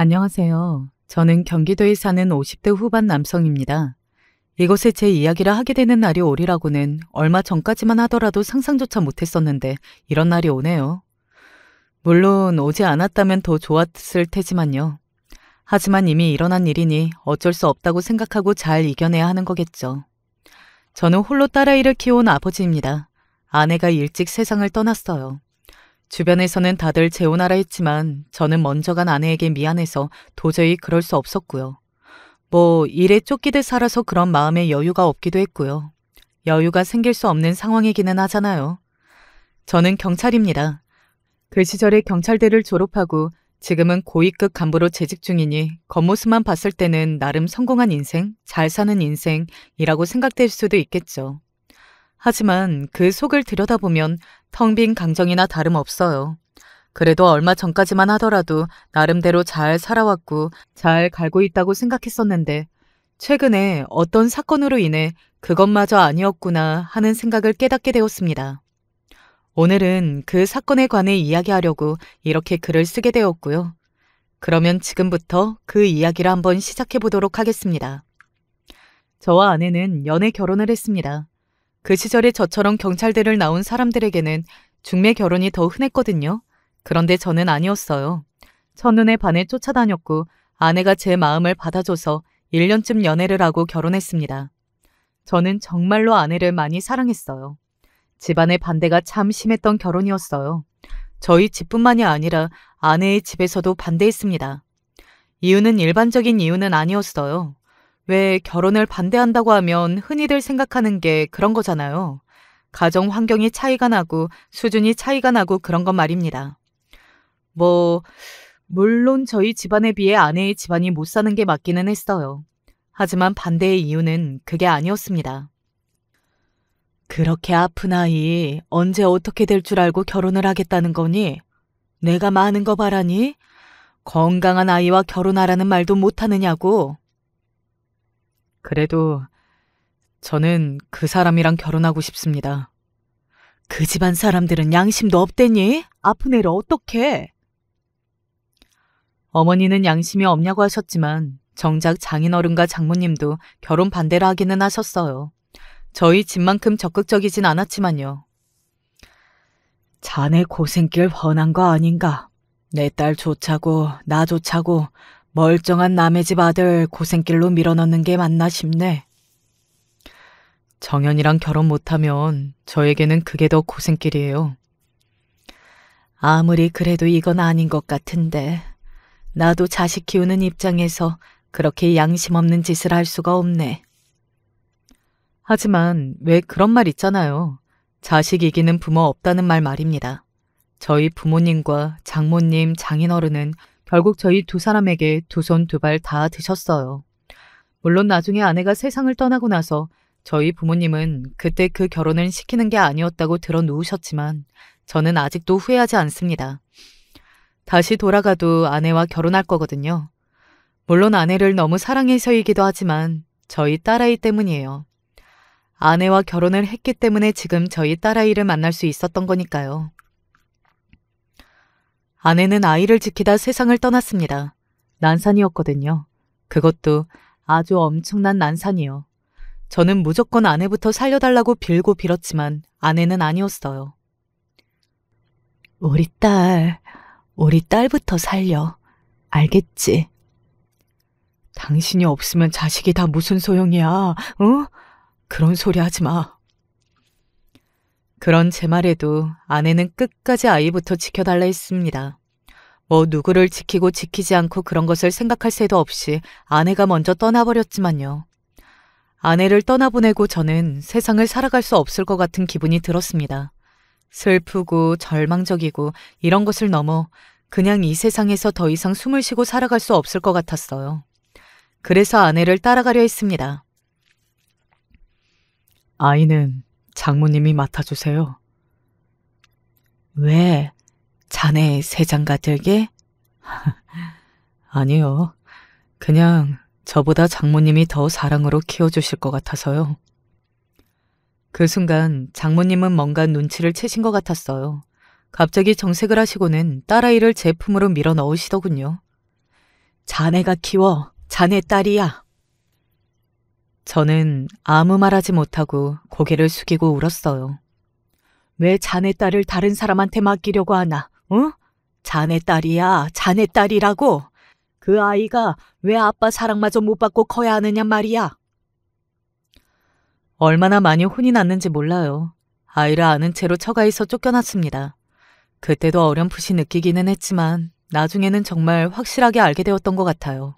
안녕하세요. 저는 경기도에 사는 50대 후반 남성입니다. 이곳에 제 이야기를 하게 되는 날이 오리라고는 얼마 전까지만 하더라도 상상조차 못했었는데 이런 날이 오네요. 물론 오지 않았다면 더 좋았을 테지만요. 하지만 이미 일어난 일이니 어쩔 수 없다고 생각하고 잘 이겨내야 하는 거겠죠. 저는 홀로 딸아이를 키워온 아버지입니다. 아내가 일찍 세상을 떠났어요. 주변에서는 다들 재혼하라 했지만 저는 먼저 간 아내에게 미안해서 도저히 그럴 수 없었고요. 일에 쫓기듯 살아서 그런 마음에 여유가 없기도 했고요. 여유가 생길 수 없는 상황이기는 하잖아요. 저는 경찰입니다. 그 시절에 경찰대를 졸업하고 지금은 고위급 간부로 재직 중이니 겉모습만 봤을 때는 나름 성공한 인생, 잘 사는 인생이라고 생각될 수도 있겠죠. 하지만 그 속을 들여다보면 텅 빈 강정이나 다름없어요. 그래도 얼마 전까지만 하더라도 나름대로 잘 살아왔고 잘 갈고 있다고 생각했었는데 최근에 어떤 사건으로 인해 그것마저 아니었구나 하는 생각을 깨닫게 되었습니다. 오늘은 그 사건에 관해 이야기하려고 이렇게 글을 쓰게 되었고요. 그러면 지금부터 그 이야기를 한번 시작해 보도록 하겠습니다. 저와 아내는 연애 결혼을 했습니다. 그 시절에 저처럼 경찰대를 나온 사람들에게는 중매 결혼이 더 흔했거든요. 그런데 저는 아니었어요. 첫눈에 반해 쫓아다녔고 아내가 제 마음을 받아줘서 1년쯤 연애를 하고 결혼했습니다. 저는 정말로 아내를 많이 사랑했어요. 집안의 반대가 참 심했던 결혼이었어요. 저희 집뿐만이 아니라 아내의 집에서도 반대했습니다. 이유는 일반적인 이유는 아니었어요. 왜 결혼을 반대한다고 하면 흔히들 생각하는 게 그런 거잖아요. 가정 환경이 차이가 나고 수준이 차이가 나고 그런 건 말입니다. 물론 저희 집안에 비해 아내의 집안이 못 사는 게 맞기는 했어요. 하지만 반대의 이유는 그게 아니었습니다. 그렇게 아픈 아이 언제 어떻게 될 줄 알고 결혼을 하겠다는 거니? 내가 많은 거 바라니? 건강한 아이와 결혼하라는 말도 못하느냐고. 그래도 저는 그 사람이랑 결혼하고 싶습니다. 그 집안 사람들은 양심도 없대니? 아픈 애를 어떡해? 어머니는 양심이 없냐고 하셨지만 정작 장인어른과 장모님도 결혼 반대를 하기는 하셨어요. 저희 집만큼 적극적이진 않았지만요. 자네 고생길 뻔한 거 아닌가? 내 딸 좋자고 나 좋자고 멀쩡한 남의 집 아들 고생길로 밀어넣는 게 맞나 싶네. 정연이랑 결혼 못하면 저에게는 그게 더 고생길이에요. 아무리 그래도 이건 아닌 것 같은데 나도 자식 키우는 입장에서 그렇게 양심 없는 짓을 할 수가 없네. 하지만 왜 그런 말 있잖아요. 자식 이기는 부모 없다는 말 말입니다. 저희 부모님과 장모님, 장인어른은 결국 저희 두 사람에게 두 손 두 발 다 드셨어요. 물론 나중에 아내가 세상을 떠나고 나서 저희 부모님은 그때 그 결혼을 시키는 게 아니었다고 들어 누우셨지만 저는 아직도 후회하지 않습니다. 다시 돌아가도 아내와 결혼할 거거든요. 물론 아내를 너무 사랑해서이기도 하지만 저희 딸아이 때문이에요. 아내와 결혼을 했기 때문에 지금 저희 딸아이를 만날 수 있었던 거니까요. 아내는 아이를 지키다 세상을 떠났습니다. 난산이었거든요. 그것도 아주 엄청난 난산이요. 저는 무조건 아내부터 살려달라고 빌고 빌었지만 아내는 아니었어요. 우리 딸부터 살려. 알겠지? 당신이 없으면 자식이 다 무슨 소용이야, 어? 그런 소리 하지 마. 그런 제 말에도 아내는 끝까지 아이부터 지켜달라 했습니다. 누구를 지키고 지키지 않고 그런 것을 생각할 새도 없이 아내가 먼저 떠나버렸지만요. 아내를 떠나보내고 저는 세상을 살아갈 수 없을 것 같은 기분이 들었습니다. 슬프고 절망적이고 이런 것을 넘어 그냥 이 세상에서 더 이상 숨을 쉬고 살아갈 수 없을 것 같았어요. 그래서 아내를 따라가려 했습니다. 아이는 장모님이 맡아주세요. 왜? 자네 세장가 들게? 아니요. 그냥 저보다 장모님이 더 사랑으로 키워주실 것 같아서요. 그 순간 장모님은 뭔가 눈치를 채신 것 같았어요. 갑자기 정색을 하시고는 딸아이를 제 품으로 밀어 넣으시더군요. 자네가 키워. 자네 딸이야. 저는 아무 말하지 못하고 고개를 숙이고 울었어요. 왜 자네 딸을 다른 사람한테 맡기려고 하나? 어? 자네 딸이야. 자네 딸이라고. 그 아이가 왜 아빠 사랑마저 못 받고 커야 하느냐 말이야. 얼마나 많이 혼이 났는지 몰라요. 아이를 아는 채로 처가에서 쫓겨났습니다. 그때도 어렴풋이 느끼기는 했지만 나중에는 정말 확실하게 알게 되었던 것 같아요.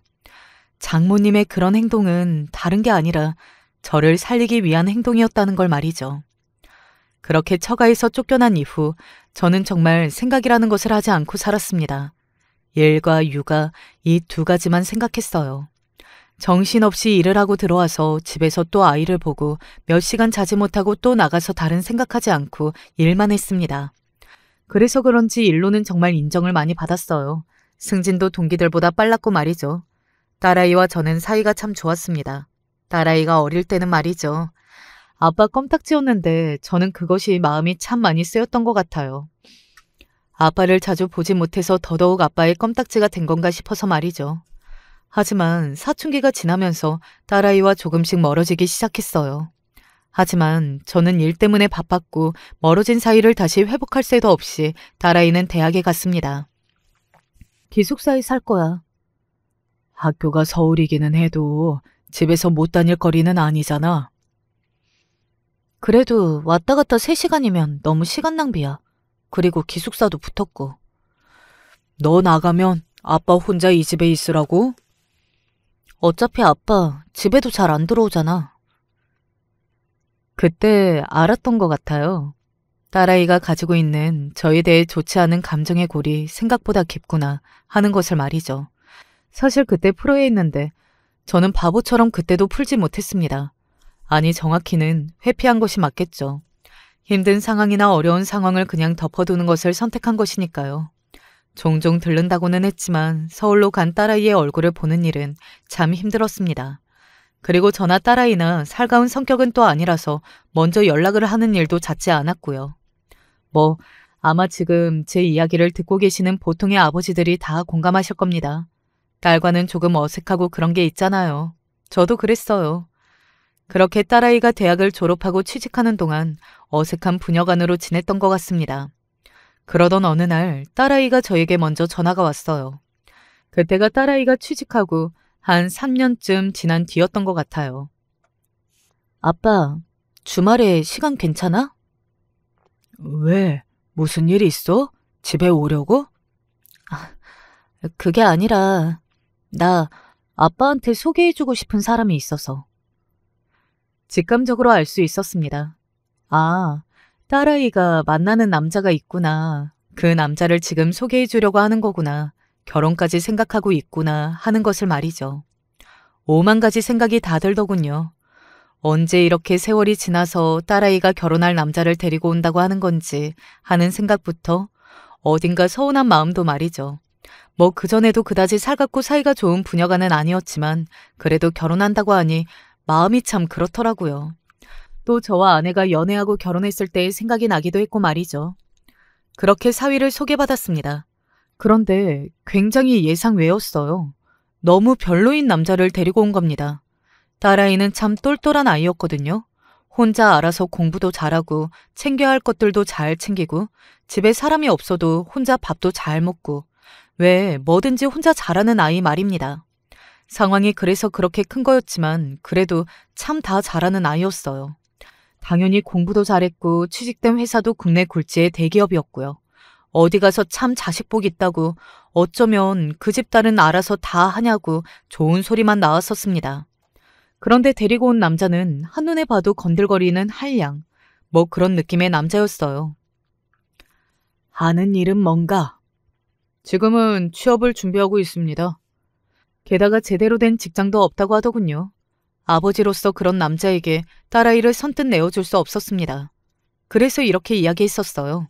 장모님의 그런 행동은 다른 게 아니라 저를 살리기 위한 행동이었다는 걸 말이죠. 그렇게 처가에서 쫓겨난 이후 저는 정말 생각이라는 것을 하지 않고 살았습니다. 일과 육아 이 두 가지만 생각했어요. 정신없이 일을 하고 들어와서 집에서 또 아이를 보고 몇 시간 자지 못하고 또 나가서 다른 생각하지 않고 일만 했습니다. 그래서 그런지 일로는 정말 인정을 많이 받았어요. 승진도 동기들보다 빨랐고 말이죠. 딸아이와 저는 사이가 참 좋았습니다. 딸아이가 어릴 때는 말이죠. 아빠 껌딱지였는데 저는 그것이 마음이 참 많이 쓰였던 것 같아요. 아빠를 자주 보지 못해서 더더욱 아빠의 껌딱지가 된 건가 싶어서 말이죠. 하지만 사춘기가 지나면서 딸아이와 조금씩 멀어지기 시작했어요. 하지만 저는 일 때문에 바빴고 멀어진 사이를 다시 회복할 새도 없이 딸아이는 대학에 갔습니다. 기숙사에 살 거야. 학교가 서울이기는 해도 집에서 못 다닐 거리는 아니잖아. 그래도 왔다 갔다 3시간이면 너무 시간 낭비야. 그리고 기숙사도 붙었고. 너 나가면 아빠 혼자 이 집에 있으라고? 어차피 아빠 집에도 잘 안 들어오잖아. 그때 알았던 것 같아요. 딸아이가 가지고 있는 저에 대해 좋지 않은 감정의 골이 생각보다 깊구나 하는 것을 말이죠. 사실 그때 프로에 있는데 저는 바보처럼 그때도 풀지 못했습니다. 아니 정확히는 회피한 것이 맞겠죠. 힘든 상황이나 어려운 상황을 그냥 덮어두는 것을 선택한 것이니까요. 종종 들른다고는 했지만 서울로 간 딸아이의 얼굴을 보는 일은 참 힘들었습니다. 그리고 저나 딸아이나 살가운 성격은 또 아니라서 먼저 연락을 하는 일도 잦지 않았고요. 아마 지금 제 이야기를 듣고 계시는 보통의 아버지들이 다 공감하실 겁니다. 딸과는 조금 어색하고 그런 게 있잖아요. 저도 그랬어요. 그렇게 딸아이가 대학을 졸업하고 취직하는 동안 어색한 부녀간으로 지냈던 것 같습니다. 그러던 어느 날 딸아이가 저에게 먼저 전화가 왔어요. 그때가 딸아이가 취직하고 한 3년쯤 지난 뒤였던 것 같아요. 아빠, 주말에 시간 괜찮아? 왜? 무슨 일 있어? 집에 오려고? 그게 아니라 나 아빠한테 소개해주고 싶은 사람이 있어서. 직감적으로 알 수 있었습니다. 아, 딸아이가 만나는 남자가 있구나. 그 남자를 지금 소개해주려고 하는 거구나. 결혼까지 생각하고 있구나 하는 것을 말이죠. 5만 가지 생각이 다 들더군요. 언제 이렇게 세월이 지나서 딸아이가 결혼할 남자를 데리고 온다고 하는 건지 하는 생각부터 어딘가 서운한 마음도 말이죠. 그전에도 그다지 살갑고 사이가 좋은 부녀가는 아니었지만 그래도 결혼한다고 하니 마음이 참 그렇더라고요. 또 저와 아내가 연애하고 결혼했을 때의 생각이 나기도 했고 말이죠. 그렇게 사위를 소개받았습니다. 그런데 굉장히 예상 외였어요. 너무 별로인 남자를 데리고 온 겁니다. 딸아이는 참 똘똘한 아이였거든요. 혼자 알아서 공부도 잘하고 챙겨야 할 것들도 잘 챙기고 집에 사람이 없어도 혼자 밥도 잘 먹고 왜 뭐든지 혼자 잘하는 아이 말입니다. 상황이 그래서 그렇게 큰 거였지만 그래도 참 다 잘하는 아이였어요. 당연히 공부도 잘했고 취직된 회사도 국내 굴지의 대기업이었고요. 어디 가서 참 자식복 있다고 어쩌면 그 집 딸은 알아서 다 하냐고 좋은 소리만 나왔었습니다. 그런데 데리고 온 남자는 한눈에 봐도 건들거리는 한량, 그런 느낌의 남자였어요. 하는 일은 뭔가? 지금은 취업을 준비하고 있습니다. 게다가 제대로 된 직장도 없다고 하더군요. 아버지로서 그런 남자에게 딸아이를 선뜻 내어줄 수 없었습니다. 그래서 이렇게 이야기했었어요.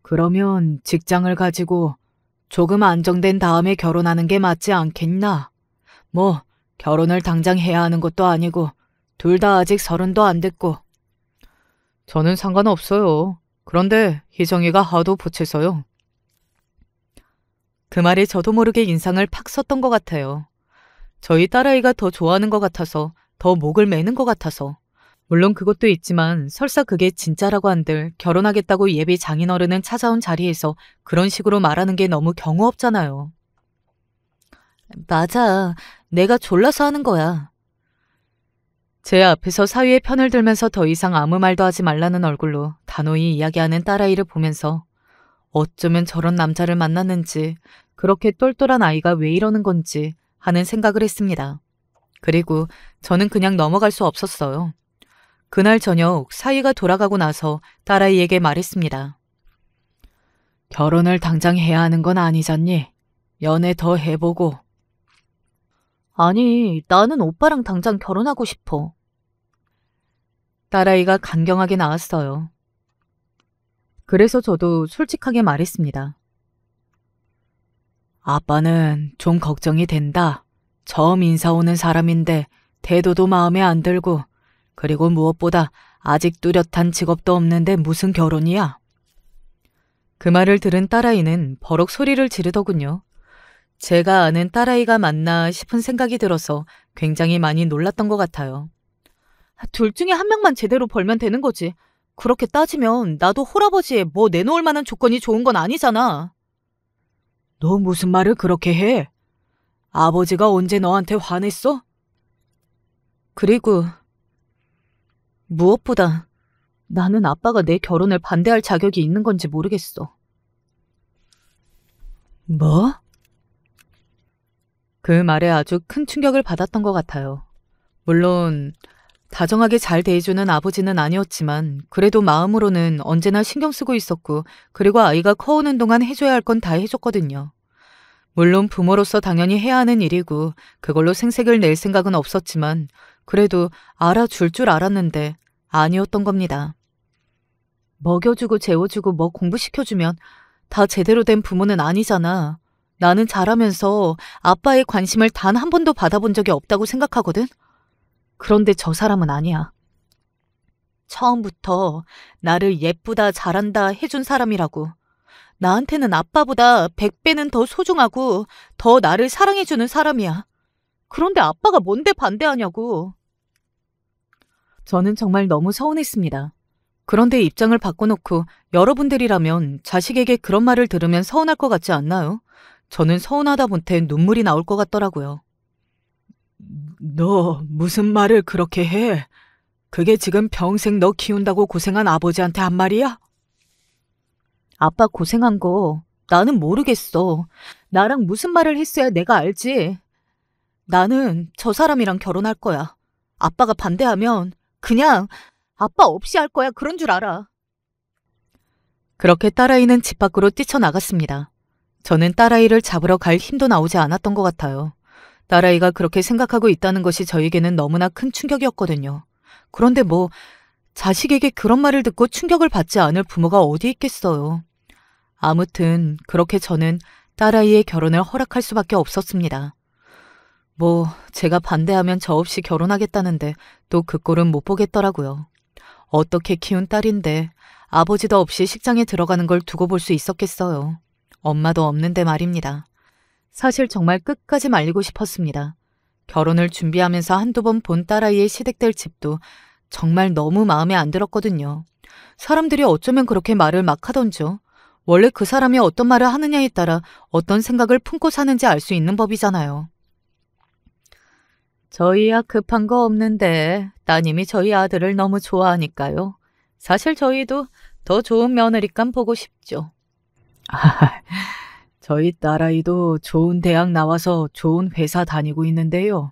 그러면 직장을 가지고 조금 안정된 다음에 결혼하는 게 맞지 않겠나? 결혼을 당장 해야 하는 것도 아니고 둘 다 아직 30도 안 됐고. 저는 상관없어요. 그런데 희정이가 하도 보채서요. 그 말에 저도 모르게 인상을 팍 썼던 것 같아요. 저희 딸아이가 더 좋아하는 것 같아서, 더 목을 매는 것 같아서. 물론 그것도 있지만 설사 그게 진짜라고 한들 결혼하겠다고 예비 장인어른은 찾아온 자리에서 그런 식으로 말하는 게 너무 경우 없잖아요. 맞아. 내가 졸라서 하는 거야. 제 앞에서 사위의 편을 들면서 더 이상 아무 말도 하지 말라는 얼굴로 단호히 이야기하는 딸아이를 보면서 어쩌면 저런 남자를 만났는지, 그렇게 똘똘한 아이가 왜 이러는 건지 하는 생각을 했습니다. 그리고 저는 그냥 넘어갈 수 없었어요. 그날 저녁 사위가 돌아가고 나서 딸아이에게 말했습니다. 결혼을 당장 해야 하는 건 아니잖니? 연애 더 해보고. 아니, 나는 오빠랑 당장 결혼하고 싶어. 딸아이가 강경하게 나왔어요. 그래서 저도 솔직하게 말했습니다. 아빠는 좀 걱정이 된다. 처음 인사 오는 사람인데 태도도 마음에 안 들고, 그리고 무엇보다 아직 뚜렷한 직업도 없는데 무슨 결혼이야? 그 말을 들은 딸아이는 버럭 소리를 지르더군요. 제가 아는 딸아이가 맞나 싶은 생각이 들어서 굉장히 많이 놀랐던 것 같아요. 둘 중에 한 명만 제대로 벌면 되는 거지. 그렇게 따지면 나도 홀아버지에 뭐 내놓을 만한 조건이 좋은 건 아니잖아. 너 무슨 말을 그렇게 해? 아버지가 언제 너한테 화냈어? 그리고 무엇보다 나는 아빠가 내 결혼을 반대할 자격이 있는 건지 모르겠어. 뭐? 그 말에 아주 큰 충격을 받았던 것 같아요. 물론 다정하게 잘 대해주는 아버지는 아니었지만 그래도 마음으로는 언제나 신경 쓰고 있었고, 그리고 아이가 커오는 동안 해줘야 할 건 다 해줬거든요. 물론 부모로서 당연히 해야 하는 일이고 그걸로 생색을 낼 생각은 없었지만 그래도 알아줄 줄 알았는데 아니었던 겁니다. 먹여주고 재워주고 뭐 공부시켜주면 다 제대로 된 부모는 아니잖아. 나는 자라면서 아빠의 관심을 단 한 번도 받아본 적이 없다고 생각하거든? 그런데 저 사람은 아니야. 처음부터 나를 예쁘다 잘한다 해준 사람이라고. 나한테는 아빠보다 100배는 더 소중하고 더 나를 사랑해주는 사람이야. 그런데 아빠가 뭔데 반대하냐고. 저는 정말 너무 서운했습니다. 그런데 입장을 바꿔놓고 여러분들이라면 자식에게 그런 말을 들으면 서운할 것 같지 않나요? 저는 서운하다 못해 눈물이 나올 것 같더라고요. 너 무슨 말을 그렇게 해? 그게 지금 평생 너 키운다고 고생한 아버지한테 한 말이야? 아빠 고생한 거 나는 모르겠어. 나랑 무슨 말을 했어야 내가 알지. 나는 저 사람이랑 결혼할 거야. 아빠가 반대하면 그냥 아빠 없이 할 거야. 그런 줄 알아. 그렇게 딸아이는 집 밖으로 뛰쳐나갔습니다. 저는 딸아이를 잡으러 갈 힘도 나오지 않았던 것 같아요. 딸아이가 그렇게 생각하고 있다는 것이 저에게는 너무나 큰 충격이었거든요. 그런데 뭐 자식에게 그런 말을 듣고 충격을 받지 않을 부모가 어디 있겠어요. 아무튼 그렇게 저는 딸아이의 결혼을 허락할 수밖에 없었습니다. 뭐 제가 반대하면 저 없이 결혼하겠다는데 또 그 꼴은 못 보겠더라고요. 어떻게 키운 딸인데 아버지도 없이 식장에 들어가는 걸 두고 볼 수 있었겠어요. 엄마도 없는데 말입니다. 사실 정말 끝까지 말리고 싶었습니다. 결혼을 준비하면서 한두 번 본 딸아이의 시댁들 집도 정말 너무 마음에 안 들었거든요. 사람들이 어쩌면 그렇게 말을 막 하던죠. 원래 그 사람이 어떤 말을 하느냐에 따라 어떤 생각을 품고 사는지 알 수 있는 법이잖아요. 저희야 급한 거 없는데 따님이 저희 아들을 너무 좋아하니까요. 사실 저희도 더 좋은 며느리감 보고 싶죠. 저희 딸아이도 좋은 대학 나와서 좋은 회사 다니고 있는데요.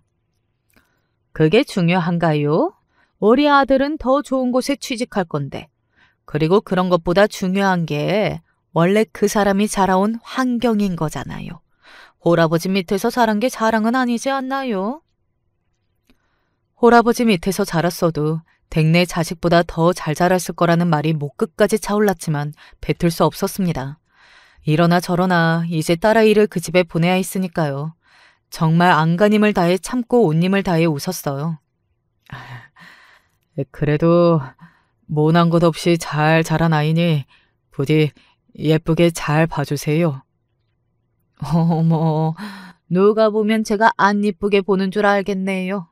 그게 중요한가요? 우리 아들은 더 좋은 곳에 취직할 건데. 그리고 그런 것보다 중요한 게 원래 그 사람이 자라온 환경인 거잖아요. 홀아버지 밑에서 자란 게 자랑은 아니지 않나요? 홀아버지 밑에서 자랐어도 댁내 자식보다 더 잘 자랐을 거라는 말이 목 끝까지 차올랐지만 뱉을 수 없었습니다. 이러나 저러나 이제 딸아이를 그 집에 보내야 했으니까요. 정말 안간힘을 다해 참고 온힘을 다해 웃었어요. 그래도 모난 것 없이 잘 자란 아이니 부디 예쁘게 잘 봐주세요. 어머, 누가 보면 제가 안 이쁘게 보는 줄 알겠네요.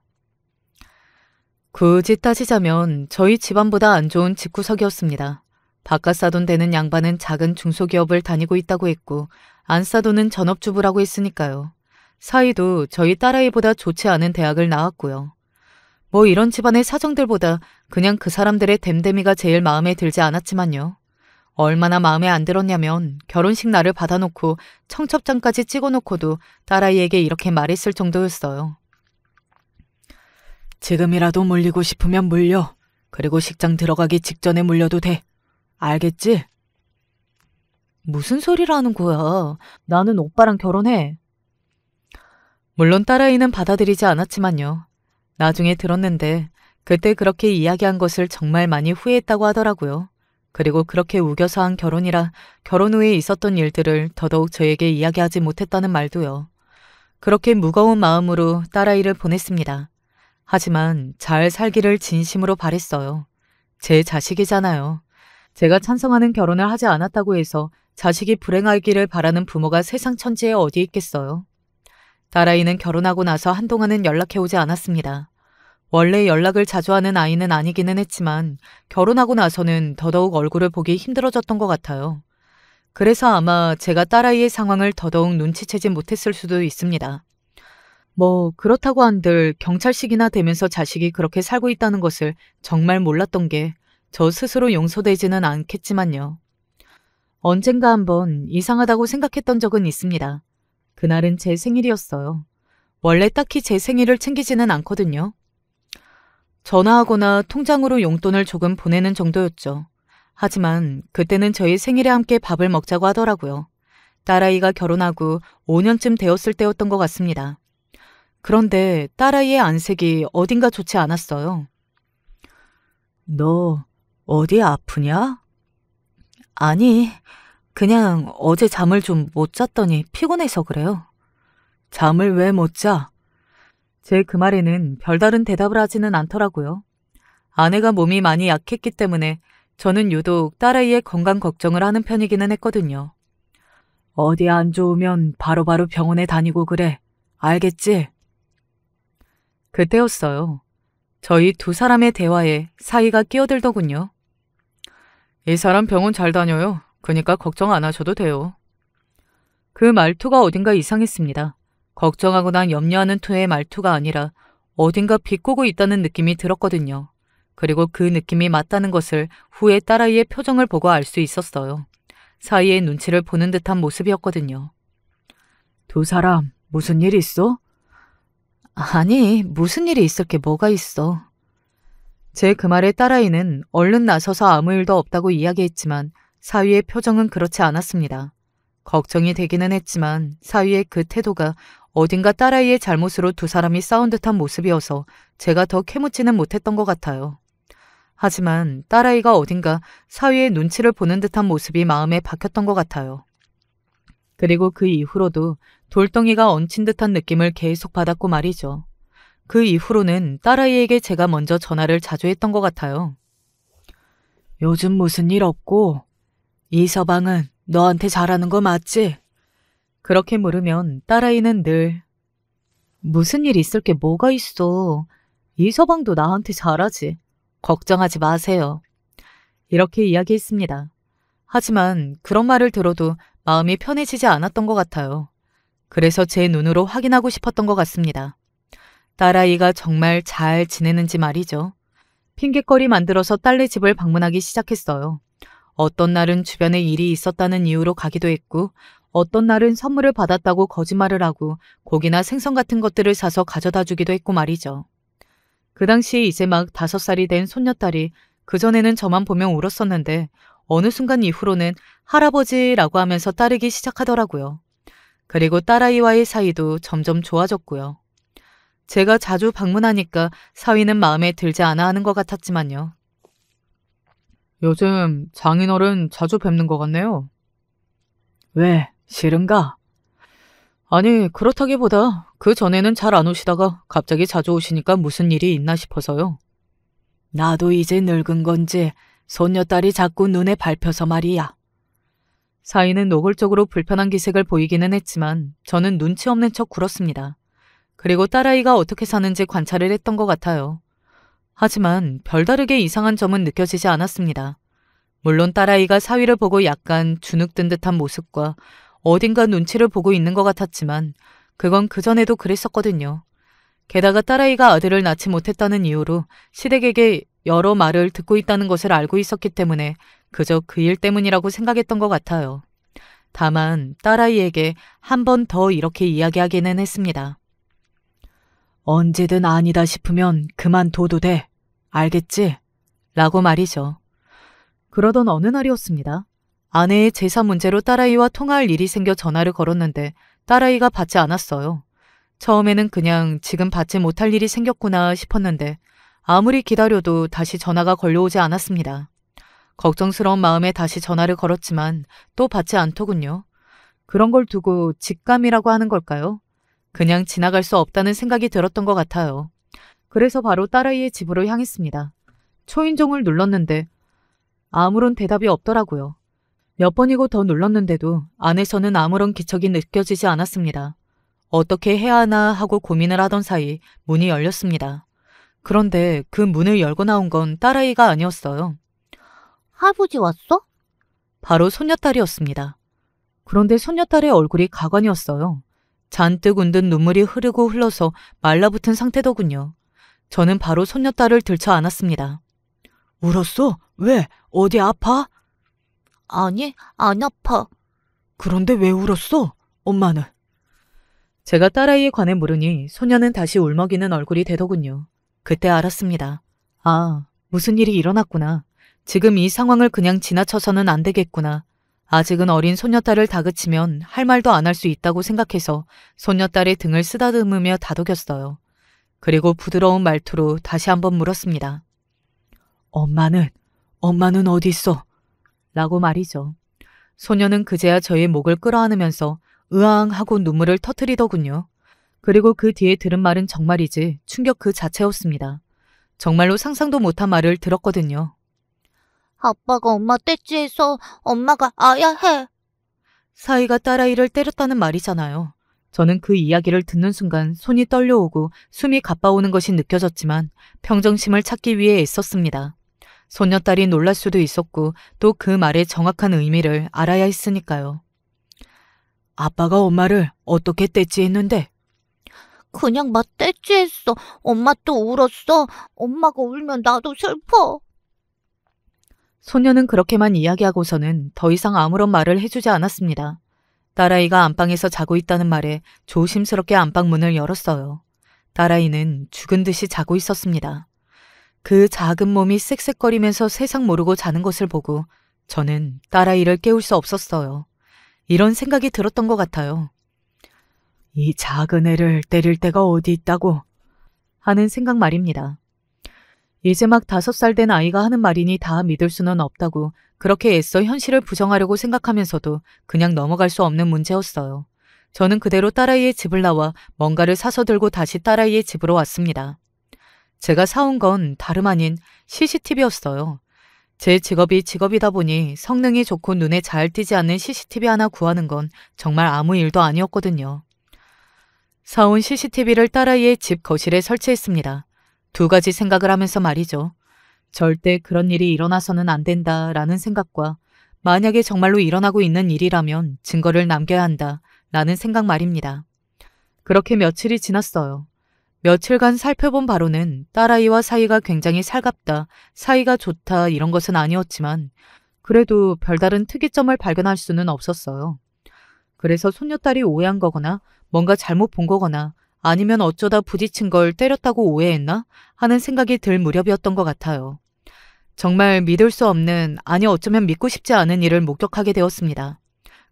굳이 따지자면 저희 집안보다 안 좋은 집구석이었습니다. 바깥 사돈 되는 양반은 작은 중소기업을 다니고 있다고 했고 안 사돈은 전업주부라고 했으니까요. 사이도 저희 딸아이보다 좋지 않은 대학을 나왔고요. 뭐 이런 집안의 사정들보다 그냥 그 사람들의 댐댐이가 제일 마음에 들지 않았지만요. 얼마나 마음에 안 들었냐면 결혼식 날을 받아놓고 청첩장까지 찍어놓고도 딸아이에게 이렇게 말했을 정도였어요. 지금이라도 물리고 싶으면 물려. 그리고 식장 들어가기 직전에 물려도 돼. 알겠지? 무슨 소리를 하는 거야. 나는 오빠랑 결혼해. 물론 딸아이는 받아들이지 않았지만요. 나중에 들었는데 그때 그렇게 이야기한 것을 정말 많이 후회했다고 하더라고요. 그리고 그렇게 우겨서 한 결혼이라 결혼 후에 있었던 일들을 더더욱 저에게 이야기하지 못했다는 말도요. 그렇게 무거운 마음으로 딸아이를 보냈습니다. 하지만 잘 살기를 진심으로 바랬어요. 제 자식이잖아요. 제가 찬성하는 결혼을 하지 않았다고 해서 자식이 불행하기를 바라는 부모가 세상 천지에 어디 있겠어요. 딸아이는 결혼하고 나서 한동안은 연락해오지 않았습니다. 원래 연락을 자주 하는 아이는 아니기는 했지만 결혼하고 나서는 더더욱 얼굴을 보기 힘들어졌던 것 같아요. 그래서 아마 제가 딸아이의 상황을 더더욱 눈치채지 못했을 수도 있습니다. 뭐 그렇다고 한들 경찰식이나 되면서 자식이 그렇게 살고 있다는 것을 정말 몰랐던 게 저 스스로 용서되지는 않겠지만요. 언젠가 한번 이상하다고 생각했던 적은 있습니다. 그날은 제 생일이었어요. 원래 딱히 제 생일을 챙기지는 않거든요. 전화하거나 통장으로 용돈을 조금 보내는 정도였죠. 하지만 그때는 저희 생일에 함께 밥을 먹자고 하더라고요. 딸아이가 결혼하고 5년쯤 되었을 때였던 것 같습니다. 그런데 딸아이의 안색이 어딘가 좋지 않았어요. 너 어디 아프냐? 아니, 그냥 어제 잠을 좀 못 잤더니 피곤해서 그래요. 잠을 왜 못 자? 제 그 말에는 별다른 대답을 하지는 않더라고요. 아내가 몸이 많이 약했기 때문에 저는 유독 딸아이의 건강 걱정을 하는 편이기는 했거든요. 어디 안 좋으면 바로바로 병원에 다니고 그래. 알겠지? 그때였어요. 저희 두 사람의 대화에 사이가 끼어들더군요. 이 사람 병원 잘 다녀요. 그러니까 걱정 안 하셔도 돼요. 그 말투가 어딘가 이상했습니다. 걱정하거나 염려하는 투의 말투가 아니라 어딘가 비꼬고 있다는 느낌이 들었거든요. 그리고 그 느낌이 맞다는 것을 후에 딸아이의 표정을 보고 알 수 있었어요. 사이의 눈치를 보는 듯한 모습이었거든요. 두 사람 무슨 일 있어? 아니, 무슨 일이 있을 게 뭐가 있어. 제 그 말에 딸아이는 얼른 나서서 아무 일도 없다고 이야기했지만 사위의 표정은 그렇지 않았습니다. 걱정이 되기는 했지만 사위의 그 태도가 어딘가 딸아이의 잘못으로 두 사람이 싸운 듯한 모습이어서 제가 더 캐묻지는 못했던 것 같아요. 하지만 딸아이가 어딘가 사위의 눈치를 보는 듯한 모습이 마음에 박혔던 것 같아요. 그리고 그 이후로도 돌덩이가 얹힌 듯한 느낌을 계속 받았고 말이죠. 그 이후로는 딸아이에게 제가 먼저 전화를 자주 했던 것 같아요. 요즘 무슨 일 없고? 이 서방은 너한테 잘하는 거 맞지? 그렇게 물으면 딸아이는 늘 무슨 일 있을 게 뭐가 있어. 이 서방도 나한테 잘하지. 걱정하지 마세요. 이렇게 이야기했습니다. 하지만 그런 말을 들어도 마음이 편해지지 않았던 것 같아요. 그래서 제 눈으로 확인하고 싶었던 것 같습니다. 딸아이가 정말 잘 지내는지 말이죠. 핑계거리 만들어서 딸네 집을 방문하기 시작했어요. 어떤 날은 주변에 일이 있었다는 이유로 가기도 했고 어떤 날은 선물을 받았다고 거짓말을 하고 고기나 생선 같은 것들을 사서 가져다 주기도 했고 말이죠. 그 당시에 이제 막 5살이 된 손녀딸이 그전에는 저만 보면 울었었는데 어느 순간 이후로는 할아버지라고 하면서 따르기 시작하더라고요. 그리고 딸아이와의 사이도 점점 좋아졌고요. 제가 자주 방문하니까 사위는 마음에 들지 않아 하는 것 같았지만요. 요즘 장인어른 자주 뵙는 것 같네요. 왜? 싫은가? 아니, 그렇다기보다 그 전에는 잘 안 오시다가 갑자기 자주 오시니까 무슨 일이 있나 싶어서요. 나도 이제 늙은 건지 손녀딸이 자꾸 눈에 밟혀서 말이야. 사위는 노골적으로 불편한 기색을 보이기는 했지만 저는 눈치 없는 척 굴었습니다. 그리고 딸아이가 어떻게 사는지 관찰을 했던 것 같아요. 하지만 별다르게 이상한 점은 느껴지지 않았습니다. 물론 딸아이가 사위를 보고 약간 주눅든 듯한 모습과 어딘가 눈치를 보고 있는 것 같았지만 그건 그전에도 그랬었거든요. 게다가 딸아이가 아들을 낳지 못했다는 이유로 시댁에게 여러 말을 듣고 있다는 것을 알고 있었기 때문에 그저 그 일 때문이라고 생각했던 것 같아요. 다만 딸아이에게 한 번 더 이렇게 이야기하기는 했습니다. 언제든 아니다 싶으면 그만둬도 돼. 알겠지? 라고 말이죠. 그러던 어느 날이었습니다. 아내의 제사 문제로 딸아이와 통화할 일이 생겨 전화를 걸었는데 딸아이가 받지 않았어요. 처음에는 그냥 지금 받지 못할 일이 생겼구나 싶었는데 아무리 기다려도 다시 전화가 걸려오지 않았습니다. 걱정스러운 마음에 다시 전화를 걸었지만 또 받지 않더군요. 그런 걸 두고 직감이라고 하는 걸까요? 그냥 지나갈 수 없다는 생각이 들었던 것 같아요. 그래서 바로 딸아이의 집으로 향했습니다. 초인종을 눌렀는데 아무런 대답이 없더라고요. 몇 번이고 더 눌렀는데도 안에서는 아무런 기척이 느껴지지 않았습니다. 어떻게 해야 하나 하고 고민을 하던 사이 문이 열렸습니다. 그런데 그 문을 열고 나온 건 딸아이가 아니었어요. 할아버지 왔어? 바로 손녀딸이었습니다. 그런데 손녀딸의 얼굴이 가관이었어요. 잔뜩 운든 눈물이 흐르고 흘러서 말라붙은 상태더군요. 저는 바로 손녀딸을 들쳐 안았습니다. 울었어? 왜? 어디 아파? 아니, 안 아파. 그런데 왜 울었어? 엄마는? 제가 딸아이에 관해 물으니 소녀는 다시 울먹이는 얼굴이 되더군요. 그때 알았습니다. 아, 무슨 일이 일어났구나. 지금 이 상황을 그냥 지나쳐서는 안 되겠구나. 아직은 어린 손녀딸을 다그치면 할 말도 안 할 수 있다고 생각해서 손녀딸의 등을 쓰다듬으며 다독였어요. 그리고 부드러운 말투로 다시 한번 물었습니다. 엄마는 어디 있어? 라고 말이죠. 소녀는 그제야 저의 목을 끌어안으면서 으앙 하고 눈물을 터뜨리더군요. 그리고 그 뒤에 들은 말은 정말이지 충격 그 자체였습니다. 정말로 상상도 못한 말을 들었거든요. 아빠가 엄마 떼찌해서 엄마가 아야 해. 사위가 딸아이를 때렸다는 말이잖아요. 저는 그 이야기를 듣는 순간 손이 떨려오고 숨이 가빠오는 것이 느껴졌지만 평정심을 찾기 위해 애썼습니다. 손녀딸이 놀랄 수도 있었고 또 그 말의 정확한 의미를 알아야 했으니까요. 아빠가 엄마를 어떻게 떼찌했는데? 그냥 막 떼찌했어. 엄마 또 울었어. 엄마가 울면 나도 슬퍼. 소녀는 그렇게만 이야기하고서는 더 이상 아무런 말을 해주지 않았습니다. 딸아이가 안방에서 자고 있다는 말에 조심스럽게 안방 문을 열었어요. 딸아이는 죽은 듯이 자고 있었습니다. 그 작은 몸이 쌕쌕거리면서 세상 모르고 자는 것을 보고 저는 딸아이를 깨울 수 없었어요. 이런 생각이 들었던 것 같아요. 이 작은 애를 때릴 데가 어디 있다고 하는 생각 말입니다. 이제 막 5살 된 아이가 하는 말이니 다 믿을 수는 없다고 그렇게 애써 현실을 부정하려고 생각하면서도 그냥 넘어갈 수 없는 문제였어요. 저는 그대로 딸아이의 집을 나와 뭔가를 사서 들고 다시 딸아이의 집으로 왔습니다. 제가 사온 건 다름 아닌 CCTV였어요. 제 직업이 직업이다 보니 성능이 좋고 눈에 잘 띄지 않는 CCTV 하나 구하는 건 정말 아무 일도 아니었거든요. 사온 CCTV를 딸아이의 집 거실에 설치했습니다. 2가지 생각을 하면서 말이죠. 절대 그런 일이 일어나서는 안 된다라는 생각과 만약에 정말로 일어나고 있는 일이라면 증거를 남겨야 한다라는 생각 말입니다. 그렇게 며칠이 지났어요. 며칠간 살펴본 바로는 딸아이와 사이가 굉장히 살갑다, 사이가 좋다 이런 것은 아니었지만 그래도 별다른 특이점을 발견할 수는 없었어요. 그래서 손녀딸이 오해한 거거나 뭔가 잘못 본 거거나 아니면 어쩌다 부딪힌 걸 때렸다고 오해했나 하는 생각이 들 무렵이었던 것 같아요. 정말 믿을 수 없는, 아니 어쩌면 믿고 싶지 않은 일을 목격하게 되었습니다.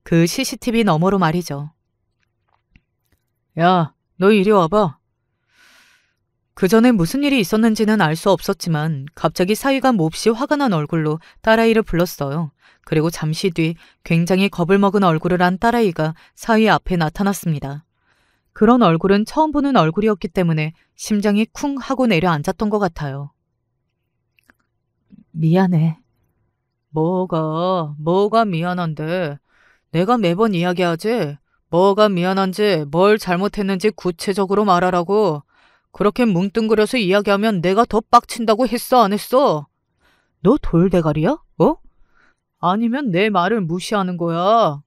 그 CCTV 너머로 말이죠. 야, 너 이리 와봐. 그 전에 무슨 일이 있었는지는 알 수 없었지만 갑자기 사위가 몹시 화가 난 얼굴로 딸아이를 불렀어요. 그리고 잠시 뒤 굉장히 겁을 먹은 얼굴을 한 딸아이가 사위 앞에 나타났습니다. 그런 얼굴은 처음 보는 얼굴이었기 때문에 심장이 쿵 하고 내려앉았던 것 같아요. 미안해. 뭐가 미안한데. 내가 매번 이야기하지. 뭐가 미안한지 뭘 잘못했는지 구체적으로 말하라고. 그렇게 뭉뚱그려서 이야기하면 내가 더 빡친다고 했어 안 했어? 너 돌대가리야? 어? 아니면 내 말을 무시하는 거야.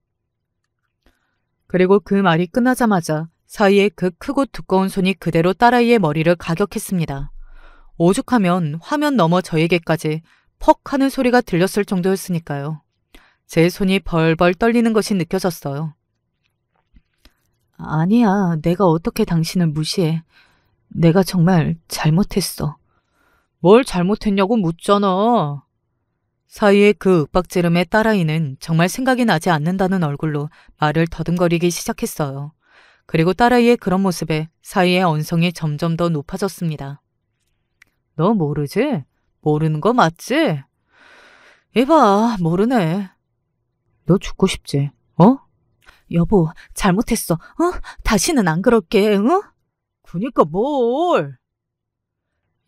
그리고 그 말이 끝나자마자 사이에 그 크고 두꺼운 손이 그대로 딸아이의 머리를 가격했습니다. 오죽하면 화면 너머 저에게까지 퍽 하는 소리가 들렸을 정도였으니까요. 제 손이 벌벌 떨리는 것이 느껴졌어요. 아니야, 내가 어떻게 당신을 무시해. 내가 정말 잘못했어. 뭘 잘못했냐고 묻잖아. 사이의 그 윽박지름에 딸아이는 정말 생각이 나지 않는다는 얼굴로 말을 더듬거리기 시작했어요. 그리고 딸아이의 그런 모습에 사이의 언성이 점점 더 높아졌습니다. 너 모르지? 모르는 거 맞지? 이봐, 모르네. 너 죽고 싶지? 어? 여보, 잘못했어. 다시는 안 그럴게, 응? 그니까 뭘?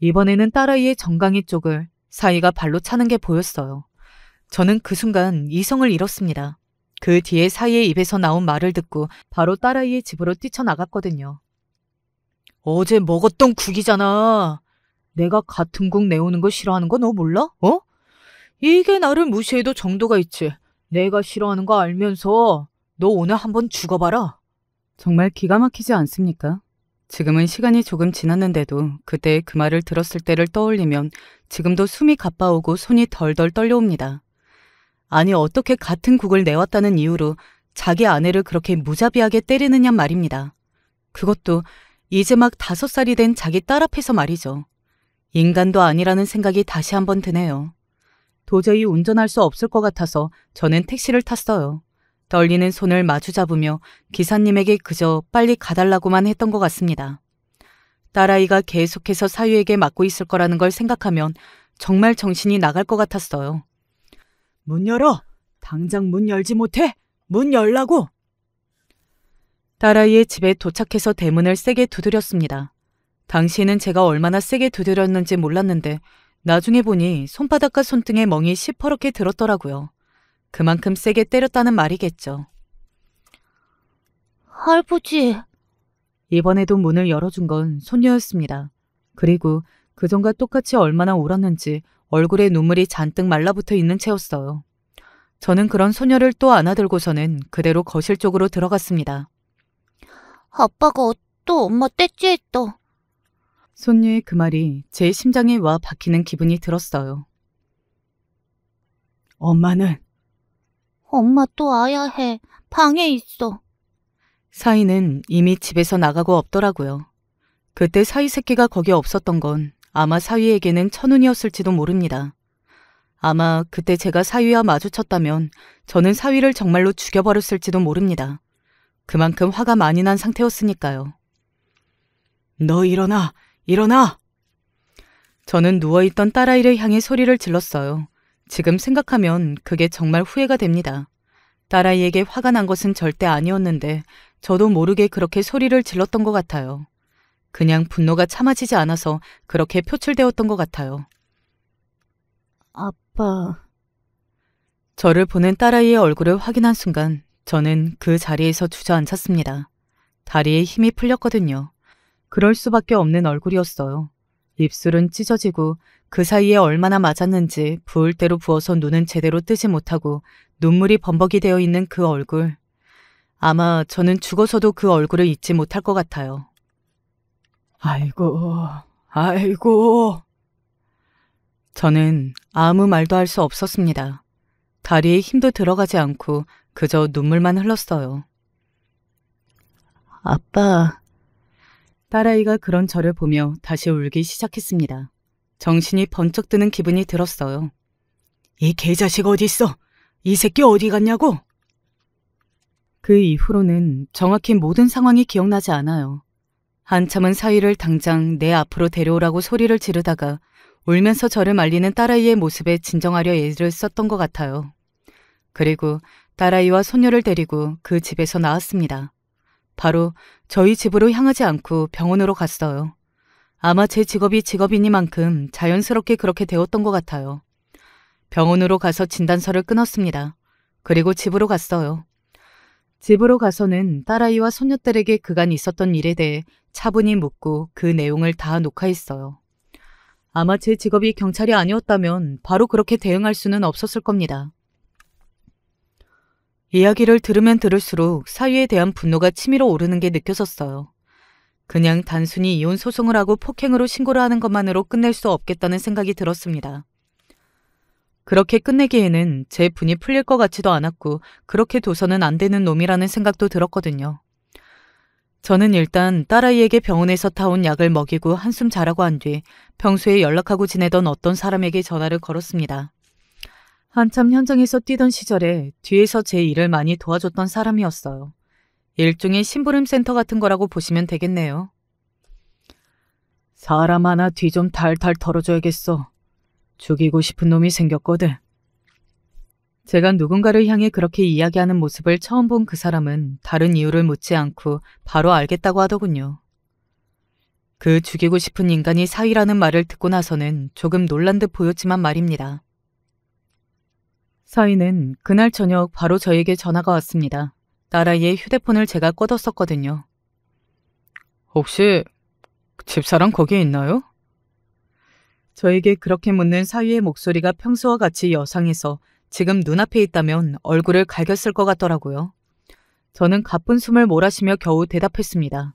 이번에는 딸아이의 정강이 쪽을 사이가 발로 차는 게 보였어요. 저는 그 순간 이성을 잃었습니다. 그 뒤에 사이의 입에서 나온 말을 듣고 바로 딸아이의 집으로 뛰쳐나갔거든요. 어제 먹었던 국이잖아. 내가 같은 국 내오는 거 싫어하는 거 너 몰라? 어? 이게 나를 무시해도 정도가 있지. 내가 싫어하는 거 알면서 너 오늘 한번 죽어봐라. 정말 기가 막히지 않습니까? 지금은 시간이 조금 지났는데도 그때 그 말을 들었을 때를 떠올리면 지금도 숨이 가빠오고 손이 덜덜 떨려옵니다. 아니 어떻게 같은 국을 내왔다는 이유로 자기 아내를 그렇게 무자비하게 때리느냐 말입니다. 그것도 이제 막 5살이 된 자기 딸 앞에서 말이죠. 인간도 아니라는 생각이 다시 한번 드네요. 도저히 운전할 수 없을 것 같아서 저는 택시를 탔어요. 떨리는 손을 마주 잡으며 기사님에게 그저 빨리 가달라고만 했던 것 같습니다. 딸아이가 계속해서 사유에게 맞고 있을 거라는 걸 생각하면 정말 정신이 나갈 것 같았어요. 문 열어! 당장 문 열지 못해! 문 열라고! 딸아이의 집에 도착해서 대문을 세게 두드렸습니다. 당시에는 제가 얼마나 세게 두드렸는지 몰랐는데 나중에 보니 손바닥과 손등에 멍이 시퍼렇게 들었더라고요. 그만큼 세게 때렸다는 말이겠죠. 할아버지. 이번에도 문을 열어준 건 손녀였습니다. 그리고 그전과 똑같이 얼마나 울었는지 얼굴에 눈물이 잔뜩 말라붙어 있는 채였어요. 저는 그런 소녀를 또 안아들고서는 그대로 거실 쪽으로 들어갔습니다. 아빠가 또 엄마 떼찌했어. 손녀의 그 말이 제 심장에 와 박히는 기분이 들었어요. 엄마는? 엄마 또 와야 해. 방에 있어. 사이는 이미 집에서 나가고 없더라고요. 그때 사이 새끼가 거기 없었던 건 아마 사위에게는 천운이었을지도 모릅니다. 아마 그때 제가 사위와 마주쳤다면 저는 사위를 정말로 죽여버렸을지도 모릅니다. 그만큼 화가 많이 난 상태였으니까요. 너 일어나! 일어나! 저는 누워있던 딸아이를 향해 소리를 질렀어요. 지금 생각하면 그게 정말 후회가 됩니다. 딸아이에게 화가 난 것은 절대 아니었는데 저도 모르게 그렇게 소리를 질렀던 것 같아요. 그냥 분노가 참아지지 않아서 그렇게 표출되었던 것 같아요. 아빠... 저를 보는 딸아이의 얼굴을 확인한 순간 저는 그 자리에서 주저앉았습니다. 다리에 힘이 풀렸거든요. 그럴 수밖에 없는 얼굴이었어요. 입술은 찢어지고 그 사이에 얼마나 맞았는지 부을 대로 부어서 눈은 제대로 뜨지 못하고 눈물이 범벅이 되어 있는 그 얼굴. 아마 저는 죽어서도 그 얼굴을 잊지 못할 것 같아요. 아이고, 아이고. 저는 아무 말도 할 수 없었습니다. 다리에 힘도 들어가지 않고 그저 눈물만 흘렀어요. 아빠. 딸아이가 그런 저를 보며 다시 울기 시작했습니다. 정신이 번쩍 드는 기분이 들었어요. 이 개자식 어디 있어? 이 새끼 어디 갔냐고? 그 이후로는 정확히 모든 상황이 기억나지 않아요. 한참은 사위를 당장 내 앞으로 데려오라고 소리를 지르다가 울면서 저를 말리는 딸아이의 모습에 진정하려 애를 썼던 것 같아요. 그리고 딸아이와 손녀를 데리고 그 집에서 나왔습니다. 바로 저희 집으로 향하지 않고 병원으로 갔어요. 아마 제 직업이 직업이니만큼 자연스럽게 그렇게 되었던 것 같아요. 병원으로 가서 진단서를 끊었습니다. 그리고 집으로 갔어요. 집으로 가서는 딸아이와 손녀딸에게 그간 있었던 일에 대해 차분히 묻고 그 내용을 다 녹화했어요. 아마 제 직업이 경찰이 아니었다면 바로 그렇게 대응할 수는 없었을 겁니다. 이야기를 들으면 들을수록 사위에 대한 분노가 치밀어 오르는 게 느껴졌어요. 그냥 단순히 이혼 소송을 하고 폭행으로 신고를 하는 것만으로 끝낼 수 없겠다는 생각이 들었습니다. 그렇게 끝내기에는 제 분이 풀릴 것 같지도 않았고 그렇게 둬서는 안 되는 놈이라는 생각도 들었거든요. 저는 일단 딸아이에게 병원에서 타온 약을 먹이고 한숨 자라고 한 뒤 평소에 연락하고 지내던 어떤 사람에게 전화를 걸었습니다. 한참 현장에서 뛰던 시절에 뒤에서 제 일을 많이 도와줬던 사람이었어요. 일종의 심부름센터 같은 거라고 보시면 되겠네요. 사람 하나 뒤 좀 탈탈 털어줘야겠어. 죽이고 싶은 놈이 생겼거든. 제가 누군가를 향해 그렇게 이야기하는 모습을 처음 본 그 사람은 다른 이유를 묻지 않고 바로 알겠다고 하더군요. 그 죽이고 싶은 인간이 사위라는 말을 듣고 나서는 조금 놀란 듯 보였지만 말입니다. 사위는 그날 저녁 바로 저에게 전화가 왔습니다. 딸아이의 휴대폰을 제가 꺼뒀었거든요. 혹시 집사람 거기에 있나요? 저에게 그렇게 묻는 사위의 목소리가 평소와 같이 여상해서 지금 눈앞에 있다면 얼굴을 갈겼을 것 같더라고요. 저는 가쁜 숨을 몰아쉬며 겨우 대답했습니다.